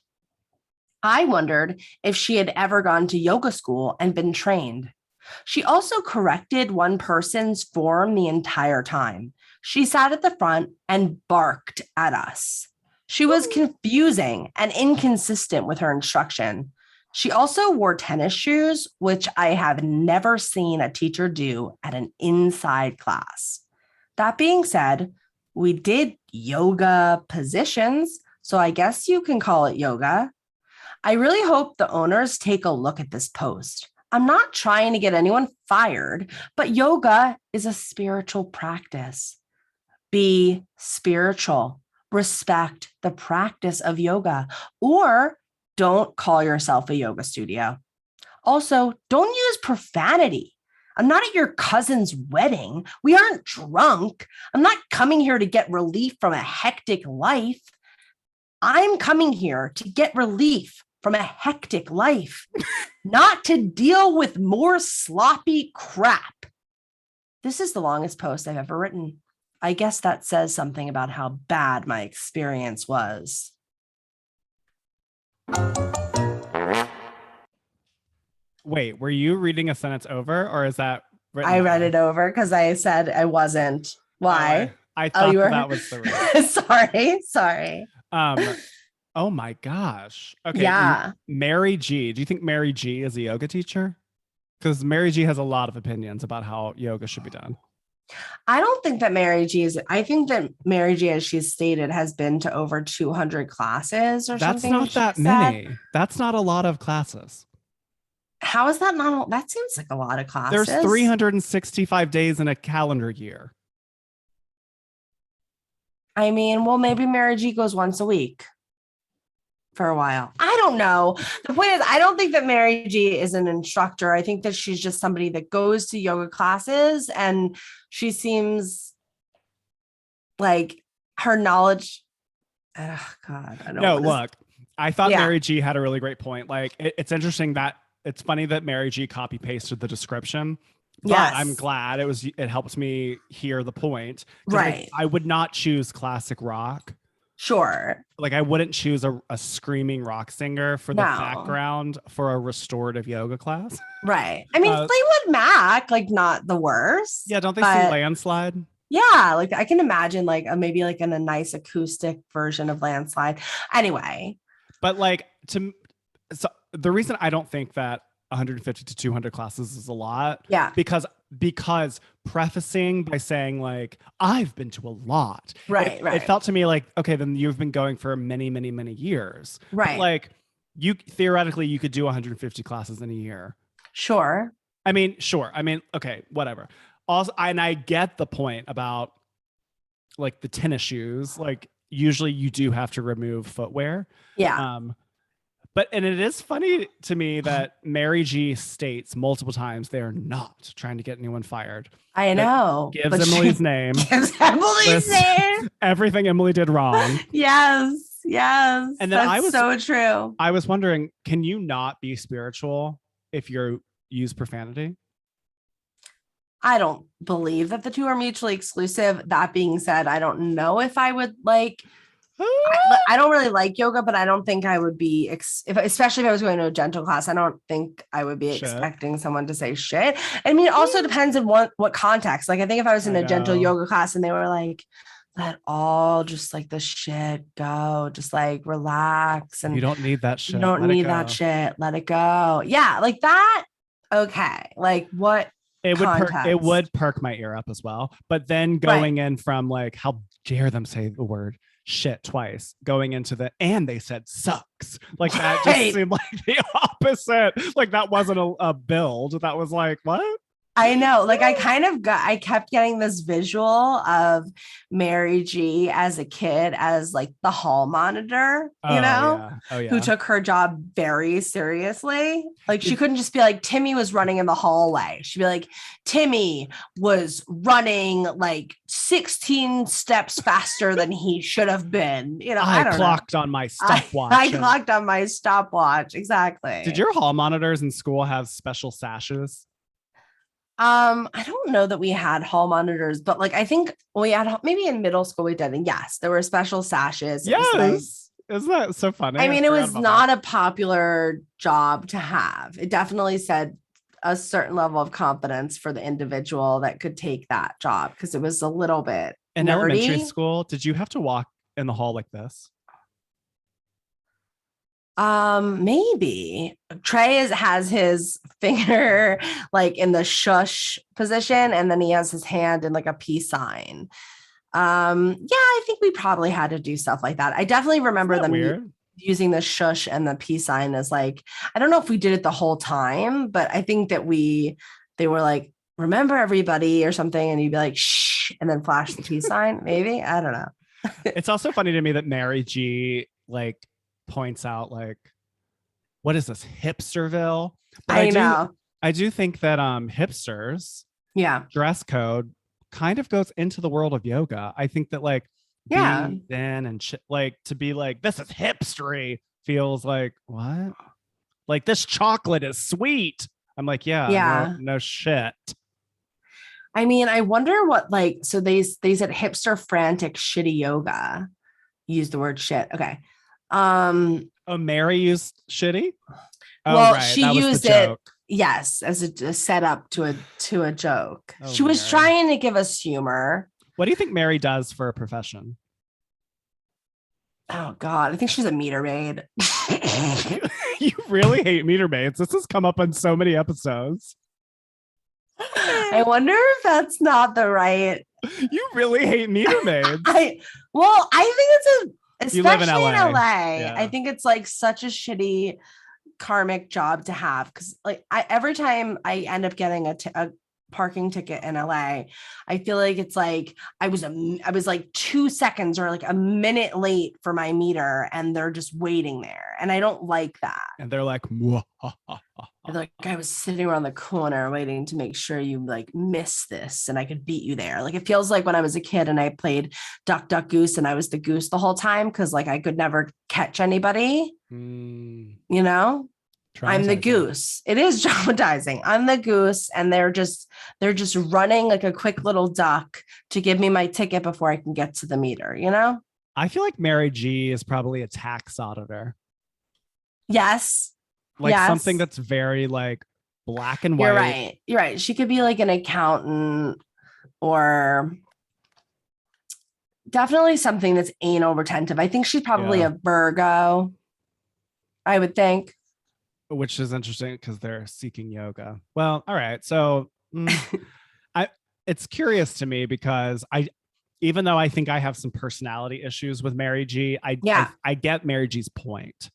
I wondered if she had ever gone to yoga school and been trained. She also corrected one person's form the entire time. She sat at the front and barked at us. She was confusing and inconsistent with her instruction. She also wore tennis shoes, which I have never seen a teacher do at an inside class. That being said, we did yoga positions, so I guess you can call it yoga. I really hope the owners take a look at this post. I'm not trying to get anyone fired, but yoga is a spiritual practice. Be spiritual. Respect the practice of yoga, or don't call yourself a yoga studio. Also, don't use profanity. I'm not at your cousin's wedding. We aren't drunk. I'm not coming here to get relief from a hectic life. I'm coming here to get relief from a hectic life, not to deal with more sloppy crap. This is the longest post I've ever written. I guess that says something about how bad my experience was. Wait, were you reading a sentence over, or is that written I read down? it over because I said I wasn't. Why? I thought you were- that was the reason. Sorry. Oh my gosh. Okay. Yeah. Mary G. Do you think Mary G is a yoga teacher? Because Mary G has a lot of opinions about how yoga should be done. I don't think that Mary G is, I think that Mary G, as she's stated, has been to over 200 classes or That's something. not she that said. many. That's not a lot of classes. How is that not? That seems like a lot of classes. There's 365 days in a calendar year. I mean, well, maybe Mary G goes once a week for a while. I don't know. The point is, I don't think that Mary G is an instructor. I think that she's just somebody that goes to yoga classes, and she seems like her knowledge. Oh God, I don't know. No, look, I thought Mary G had a really great point. Like, it's interesting that it's funny that Mary G copy pasted the description. But Yes. I'm glad it helped me hear the point. Right. I would not choose classic rock. Sure. Like, I wouldn't choose a screaming rock singer for the background for a restorative yoga class. Right. I mean, Fleetwood Mac, like, not the worst. Yeah, don't they sing Landslide? Yeah, like I can imagine like maybe like in a nice acoustic version of Landslide. Anyway. But like so the reason I don't think that 150 to 200 classes is a lot. Yeah. Because prefacing by saying like, I've been to a lot. Right. It felt to me like, okay, then you've been going for many, many, many years. Right. But like theoretically you could do 150 classes in a year. Sure. I mean, okay, whatever. Also, and I get the point about like the tennis shoes. Like usually you do have to remove footwear. Yeah. But it is funny to me that Mary G states multiple times they are not trying to get anyone fired. I know. Gives Emily's name. Gives Emily's name. Everything Emily did wrong. Yes. And then that's so true. I was wondering, can you not be spiritual if you use profanity? I don't believe that the two are mutually exclusive. That being said, I don't know if I would like. I don't really like yoga, but I don't think I would be, especially if I was going to a gentle class, I don't think I would be expecting someone to say shit. I mean, it also depends on what context. Like, I think if I was in a gentle yoga class and they were like, let all just like the shit go, just like relax. And you don't need that shit. You don't need that shit. Let it go. Yeah. Like that. Okay. Like what? It would perk my ear up as well. But then going in from like, how dare them say the word shit twice, going into and they said sucks, like that just seemed like the opposite. Like that wasn't a build, that was like, what? I know, like I kept getting this visual of Mary G as a kid as like the hall monitor, who took her job very seriously. Like she couldn't just be like, Timmy was running in the hallway. She'd be like, Timmy was running like 16 steps faster than he should have been. I clocked on my stopwatch. I clocked on my stopwatch. Exactly. Did your hall monitors in school have special sashes? I don't know that we had hall monitors, but like I think we had maybe in middle school we did. And yes, there were special sashes. Yes. Isn't that so funny? I mean, it was not a popular job to have. It definitely said a certain level of confidence for the individual that could take that job because it was a little bit in nerdy. Elementary school. Did you have to walk in the hall like this? Maybe Trey has his finger like in the shush position, and then he has his hand in like a peace sign. I think we probably had to do stuff like that. I definitely remember them using the shush and the peace sign as like, I don't know if we did it the whole time, but I think that they were like, remember everybody or something, and you'd be like, shh, and then flash the peace sign. Maybe, I don't know. It's also funny to me that Mary G like points out like, what is this, hipsterville? But I do think that hipsters dress code kind of goes into the world of yoga. I think that like being thin and like to be like, this is hipstery feels like, what? Like this chocolate is sweet. I'm like, no shit. I mean, I wonder what so they said hipster frantic shitty yoga. Use the word shit. Okay. Mary used shitty. Well, she used it, yes, as a setup to a joke. She was trying to give us humor. What do you think Mary does for a profession? Oh God, I think she's a meter maid. You really hate meter maids. This has come up on so many episodes. I wonder if that's not the right. You really hate meter maids. I think it's especially in LA. Yeah. I think it's like such a shitty karmic job to have, because like every time I end up getting a parking ticket in LA, I feel like it's like I was like 2 seconds or like a minute late for my meter, and they're just waiting there, and I don't like that. And they're like, like I was sitting around the corner waiting to make sure you like miss this and I could beat you there. Like it feels like when I was a kid and I played Duck Duck Goose and I was the goose the whole time because like I could never catch anybody. You know? I'm the goose. It is traumatizing. I'm the goose, and they're just running like a quick little duck to give me my ticket before I can get to the meter, you know? I feel like Mary G is probably a tax auditor. Yes. Like something that's very like black and white. You're right. She could be like an accountant, or definitely something that's anal retentive. I think she's probably a Virgo, I would think. Which is interesting because they're seeking yoga. Well, all right. So it's curious to me because even though I think I have some personality issues with Mary G, I get Mary G's point.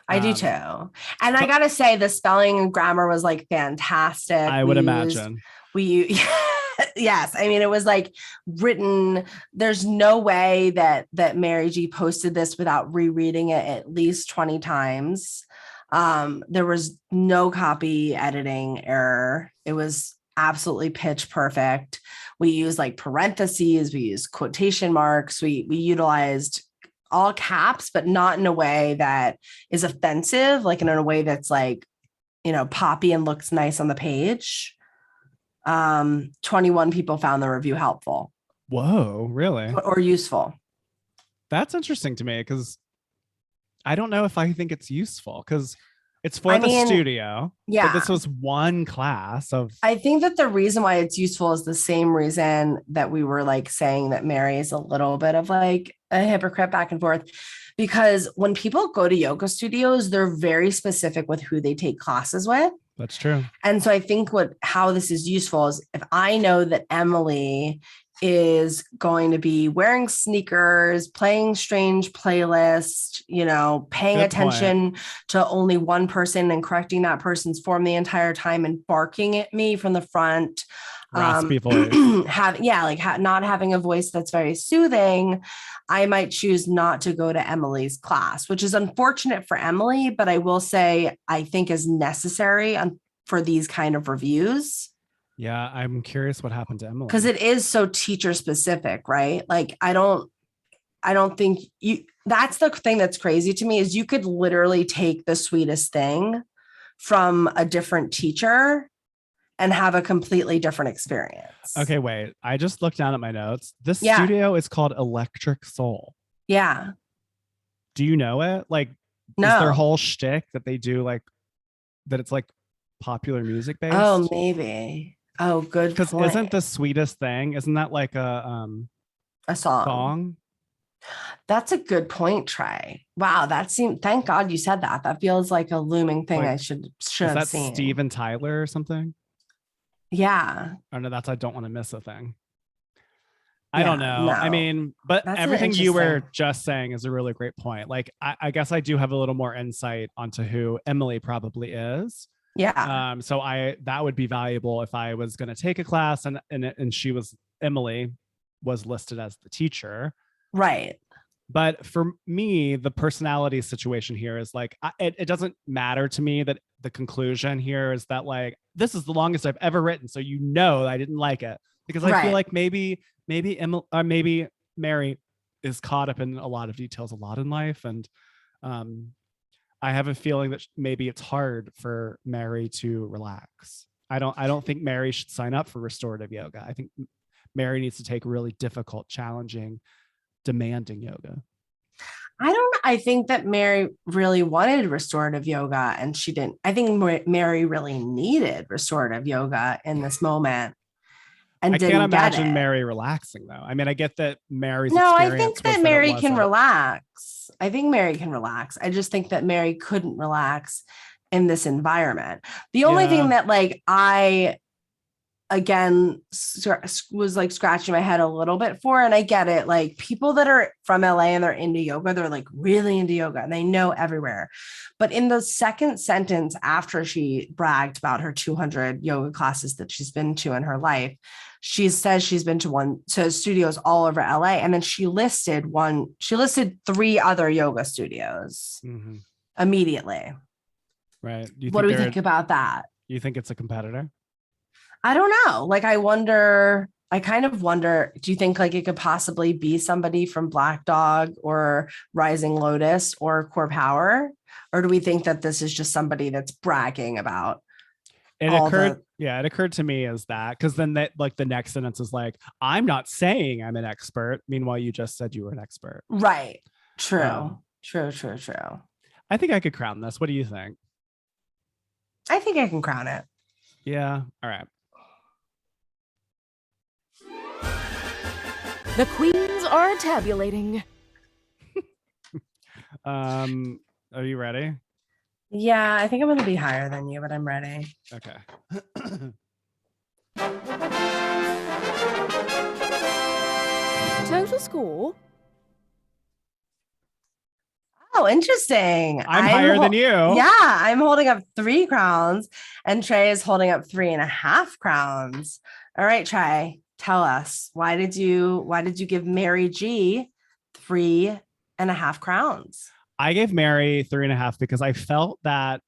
I do too. And I got to say the spelling and grammar was like fantastic. I would imagine. Yes. I mean, it was like written. There's no way that Mary G posted this without rereading it at least 20 times. There was no copy editing error. It was absolutely pitch perfect. We used like parentheses, we used quotation marks, we utilized all caps, but not in a way that is offensive, like in a way that's like, you know, poppy and looks nice on the page. 21 people found the review helpful. Whoa, really? Or useful. That's interesting to me because I don't know if I think it's useful because it's for the studio. Yeah. But this was one class of. I think that the reason why it's useful is the same reason that we were like saying that Mary is a little bit of like a hypocrite back and forth, because when people go to yoga studios, they're very specific with who they take classes with. That's true. And so I think how this is useful is if I know that Emily is going to be wearing sneakers, playing strange playlist, you know, paying attention to only one person and correcting that person's form the entire time and barking at me from the front. Raspy voice. Not having a voice that's very soothing, I might choose not to go to Emily's class, which is unfortunate for Emily, but I will say I think is necessary for these kind of reviews. Yeah, I'm curious what happened to Emily. Because it is so teacher specific, right? Like I don't think that's the thing that's crazy to me is you could literally take the sweetest thing from a different teacher and have a completely different experience. Okay, wait. I just looked down at my notes. This studio is called Electric Soul. Yeah. Do you know it? Like, no. Is their whole shtick that they do like that? It's like popular music based. Oh, maybe. Oh, good. Because isn't the sweetest thing? Isn't that like a song? That's a good point, Trey. Wow, thank God you said that. That feels like a looming thing. Like, I should have seen. Steven Tyler or something? Yeah. Oh no, that's I don't want to miss a thing. I don't know. No. I mean, but that's everything you were just saying is a really great point. Like, I guess I do have a little more insight onto who Emily probably is. Yeah. So that would be valuable if I was going to take a class and Emily was listed as the teacher. Right. But for me, the personality situation here is like, it doesn't matter to me that the conclusion here is that like, this is the longest I've ever written. So, you know, I didn't like it because I feel like maybe Emily, or maybe Mary is caught up in a lot of details, a lot in life. And, I have a feeling that maybe it's hard for Mary to relax. I don't think Mary should sign up for restorative yoga. I think Mary needs to take really difficult, challenging, demanding yoga. I think that Mary really wanted restorative yoga and she didn't. I think Mary really needed restorative yoga in this moment. And I can't imagine Mary relaxing though. I mean, I get that Mary's I think that Mary can relax. I think Mary can relax. I just think that Mary couldn't relax in this environment. The only thing that like I again was like scratching my head a little bit for. And I get it. Like people that are from LA and they're into yoga, they're like really into yoga and they know everywhere. But in the second sentence after she bragged about her 200 yoga classes that she's been to in her life, she says she's been to studios all over LA. And then she listed 3 other yoga studios immediately. Right. What do we think about that? You think it's a competitor? I don't know. Like, I kind of wonder, do you think like it could possibly be somebody from Black Dog or Rising Lotus or Core Power? Or do we think that this is just somebody that's bragging about it? It occurred to me as that, because then that like the next sentence is like, I'm not saying I'm an expert. Meanwhile, you just said you were an expert. Right. True. True. I think I could crown this. What do you think? I think I can crown it. Yeah. All right. The queens are tabulating. Are you ready? Yeah, I think I'm going to be higher than you, but I'm ready. Okay. Total score. Oh, interesting. I'm higher than you. Yeah, I'm holding up 3 crowns and Trey is holding up 3.5 crowns. All right, Trey. Tell us, why did you give Mary G 3.5 crowns? I gave Mary 3.5 because I felt that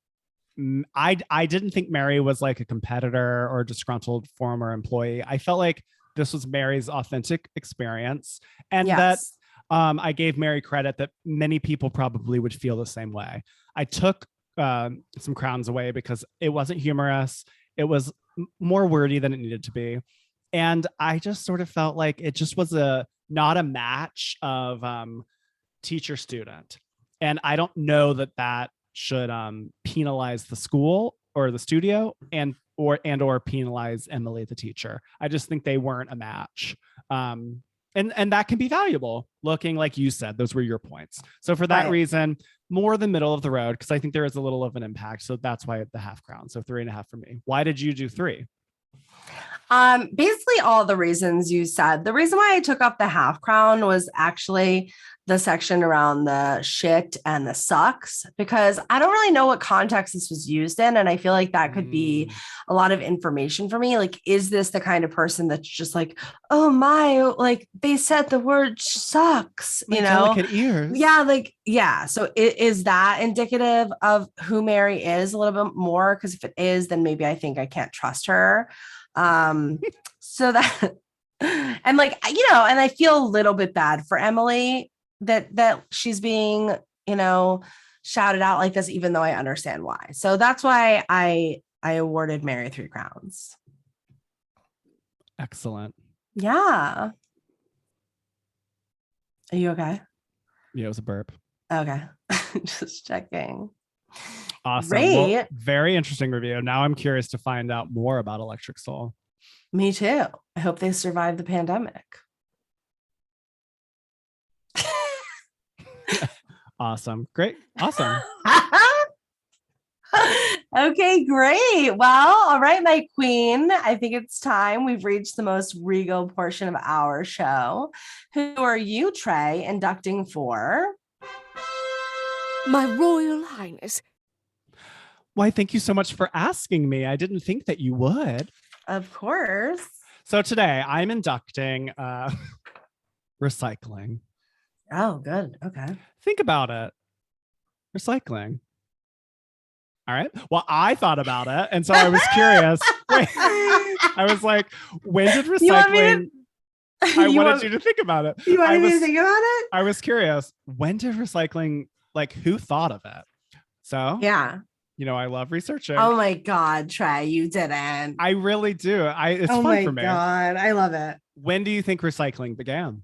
I didn't think Mary was like a competitor or a disgruntled former employee. I felt like this was Mary's authentic experience, and that I gave Mary credit that many people probably would feel the same way. I took some crowns away because it wasn't humorous. It was more wordy than it needed to be. And I just sort of felt like it just was not a match of teacher student. And I don't know that should penalize the school or the studio and or penalize Emily, the teacher. I just think they weren't a match. And that can be valuable. Looking, like you said, those were your points. So for that reason, more the middle of the road, because I think there is a little of an impact. So that's why the half crown. So 3.5 for me. Why did you do 3? Basically all the reasons you said. The reason why I took up the half crown was actually the section around the shit and the sucks, because I don't really know what context this was used in. And I feel like that could be a lot of information for me. Like, is this the kind of person that's just like, oh my, like they said the word sucks, you know? Delicate ears. Yeah. Like, yeah. So is that indicative of who Mary is a little bit more? Because if it is, then maybe I think I can't trust her. So that, and like, you know, and I feel a little bit bad for Emily that she's being, you know, shouted out like this, even though I understand why. So that's why I awarded Mary 3 crowns. Excellent. Yeah. Are you okay? Yeah, it was a burp. Okay. Just checking. Awesome. Great. Well, very interesting review. Now I'm curious to find out more about Electric Soul. Me too. I hope they survive the pandemic. Awesome. Great. Awesome. Okay, great. Well, all right, my queen. I think it's time. We've reached the most regal portion of our show. Who are you, Trey, inducting for? My Royal Highness. Why, thank you so much for asking me. I didn't think that you would. Of course. So today I'm inducting recycling. Oh, good. Okay. Think about it. Recycling. All right. Well, I thought about it. And so I was curious. I was like, when did recycling... I wanted you to think about it. You wanted me to think about it? I was curious. When did recycling, like, who thought of it? So, yeah. You know, I love researching. Oh my God, Trey, you didn't. I really do. It's fun for me. Oh my God, I love it. When do you think recycling began?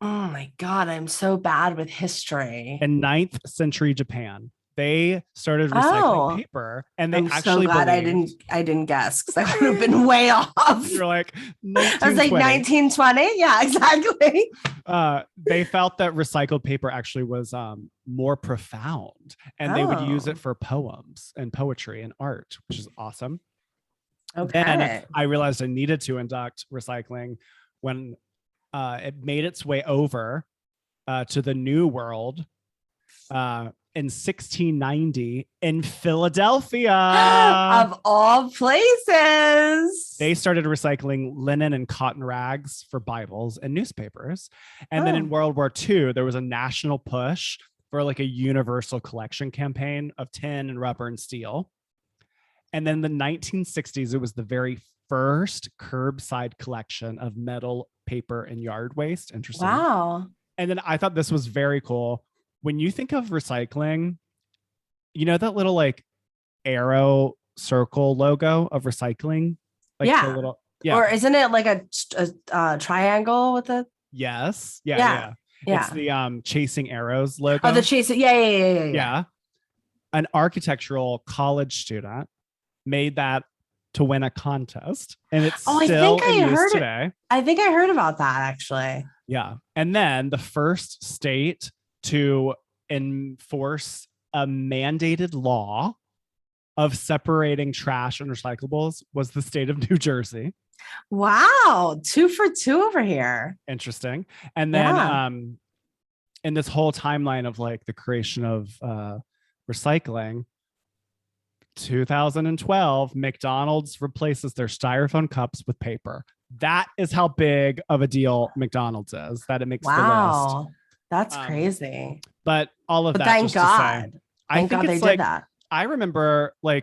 Oh my God, I'm so bad with history. In 9th century Japan, they started recycling paper, and they actually so glad I didn't guess, because I would have been way off. You're like, I was like 1920. Yeah, exactly. They felt that recycled paper actually was more profound, and they would use it for poems and poetry and art, which is awesome. Then Okay. I realized I needed to induct recycling when it made its way over to the New World in 1690 in Philadelphia. Of all places. They started recycling linen and cotton rags for Bibles and newspapers. And then in World War II, there was a national push for like a universal collection campaign of tin and rubber and steel. And then in the 1960s, it was the very first curbside collection of metal, paper, and yard waste. Interesting. Wow. And then I thought this was very cool. When you think of recycling, you know that little like arrow circle logo of recycling? Like Yeah. the little, yeah. Or isn't it like a triangle with a Yes. Yeah. It's the chasing arrows logo. Oh, the chase. Yeah. Yeah. An architectural college student made that to win a contest, and it's still in use today. I think I heard about that actually. Yeah. And then the first state to enforce a mandated law of separating trash and recyclables was the state of New Jersey. Wow. 2 for 2 over here. Interesting. And then in this whole timeline of like the creation of recycling, 2012, McDonald's replaces their styrofoam cups with paper. That is how big of a deal McDonald's is, that it makes the list. Wow. That's crazy. But all of But that, thank just God. to say, Thank God they did that. I remember when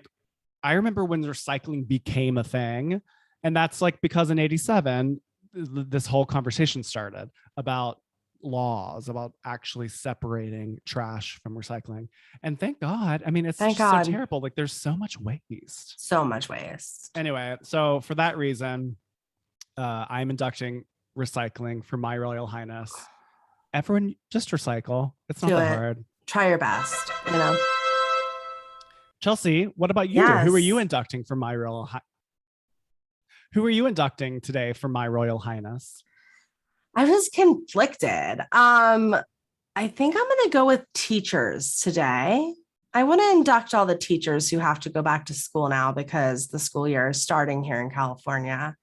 recycling became a thing, and that's like because in 87, this whole conversation started about laws about actually separating trash from recycling. And thank God. I mean, it's just so terrible. Like there's so much waste. So much waste. Anyway, so for that reason, I'm inducting recycling for My Royal Highness. Everyone just recycle. It's not that hard. Try your best, you know. Chelsey, what about you? Yes. Who are you inducting for My Royal Who are you inducting today for My Royal Highness? I was conflicted. I think I'm going to go with teachers today. I want to induct all the teachers who have to go back to school now because the school year is starting here in California.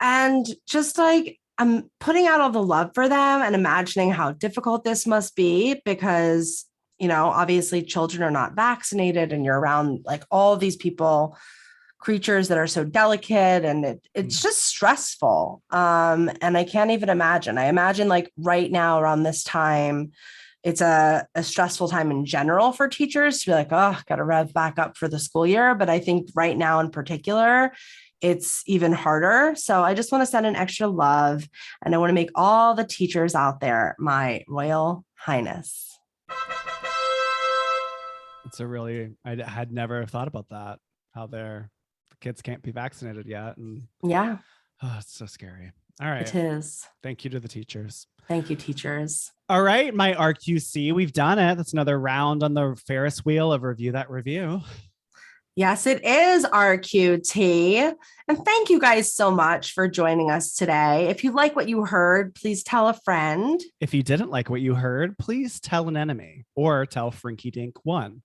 And just like I'm putting out all the love for them and imagining how difficult this must be because, you know, obviously children are not vaccinated and you're around like all these people, creatures that are so delicate, and it's just stressful. And I can't even imagine. I imagine like right now around this time, it's a stressful time in general for teachers to be like, oh, got to rev back up for the school year. But I think right now in particular, it's even harder. So I just want to send an extra love, and I want to make all the teachers out there my Royal Highness. It's I had never thought about that, how the kids can't be vaccinated yet. And yeah, it's so scary. All right. It is. Thank you to the teachers. Thank you, teachers. All right, my RQC, we've done it. That's another round on the Ferris wheel of Review That Review. Yes, it is RQT. And thank you guys so much for joining us today. If you like what you heard, please tell a friend. If you didn't like what you heard, please tell an enemy or tell Frinkydink 1.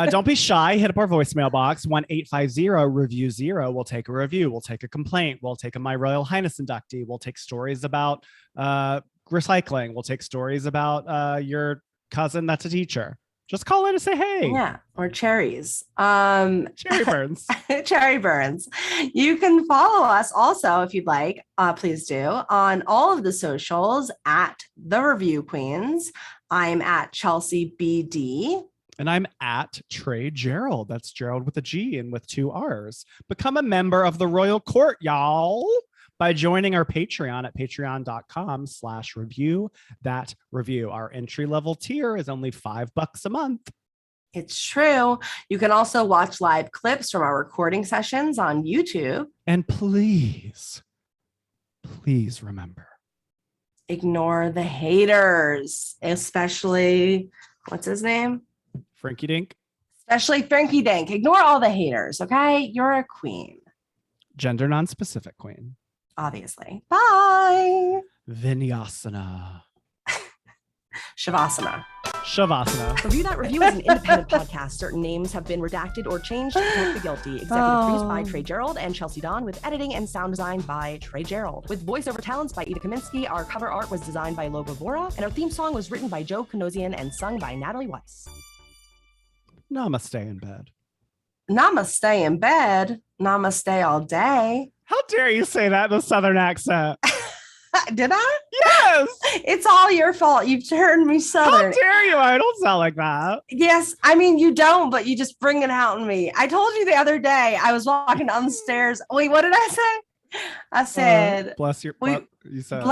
Don't be shy. Hit up our voicemail box 1-850-REVIEW-0. We'll take a review. We'll take a complaint. We'll take a My Royal Highness inductee. We'll take stories about recycling. We'll take stories about your cousin that's a teacher. Just call in and say hey. Yeah, or cherries. Cherry burns. Cherry burns. You can follow us also if you'd like. Please do on all of the socials at The Review Queens. I'm at Chelsey BD. And I'm at Trey Gerrald. That's Gerald with a G and with 2 R's. Become a member of the Royal Court, y'all, by joining our Patreon at patreon.com/review that review. Our entry-level tier is only $5 a month. It's true. You can also watch live clips from our recording sessions on YouTube. And please remember, ignore the haters, especially, what's his name? Frinkydink. Especially Frinkydink. Ignore all the haters, okay? You're a queen. Gender non-specific queen. Obviously. Bye. Vinyasana. Shavasana. Shavasana. Review That Review is an independent podcast. Certain names have been redacted or changed to protect the guilty. Executive produced by Trey Gerrald and Chelsey Donn, with editing and sound design by Trey Gerrald. With voiceover talents by Eva Kaminsky. Our cover art was designed by LogoVora, and our theme song was written by Joe Kinosian and sung by Natalie Weiss. Namaste in bed. Namaste in bed. Namaste all day. How dare you say that in a Southern accent? Did I? Yes. It's all your fault. You've turned me How Southern. dare you? I don't sound like that. Yes, I mean you don't, but you just bring it out in me. I told you the other day I was walking down the stairs. Wait, what did I say? I said, bless your. You said.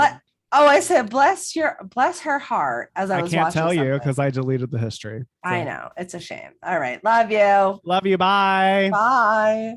I said, bless her heart. As I was can't watching tell you something. because I deleted the history. So. I know, it's a shame. All right, love you. Love you. Bye. Bye.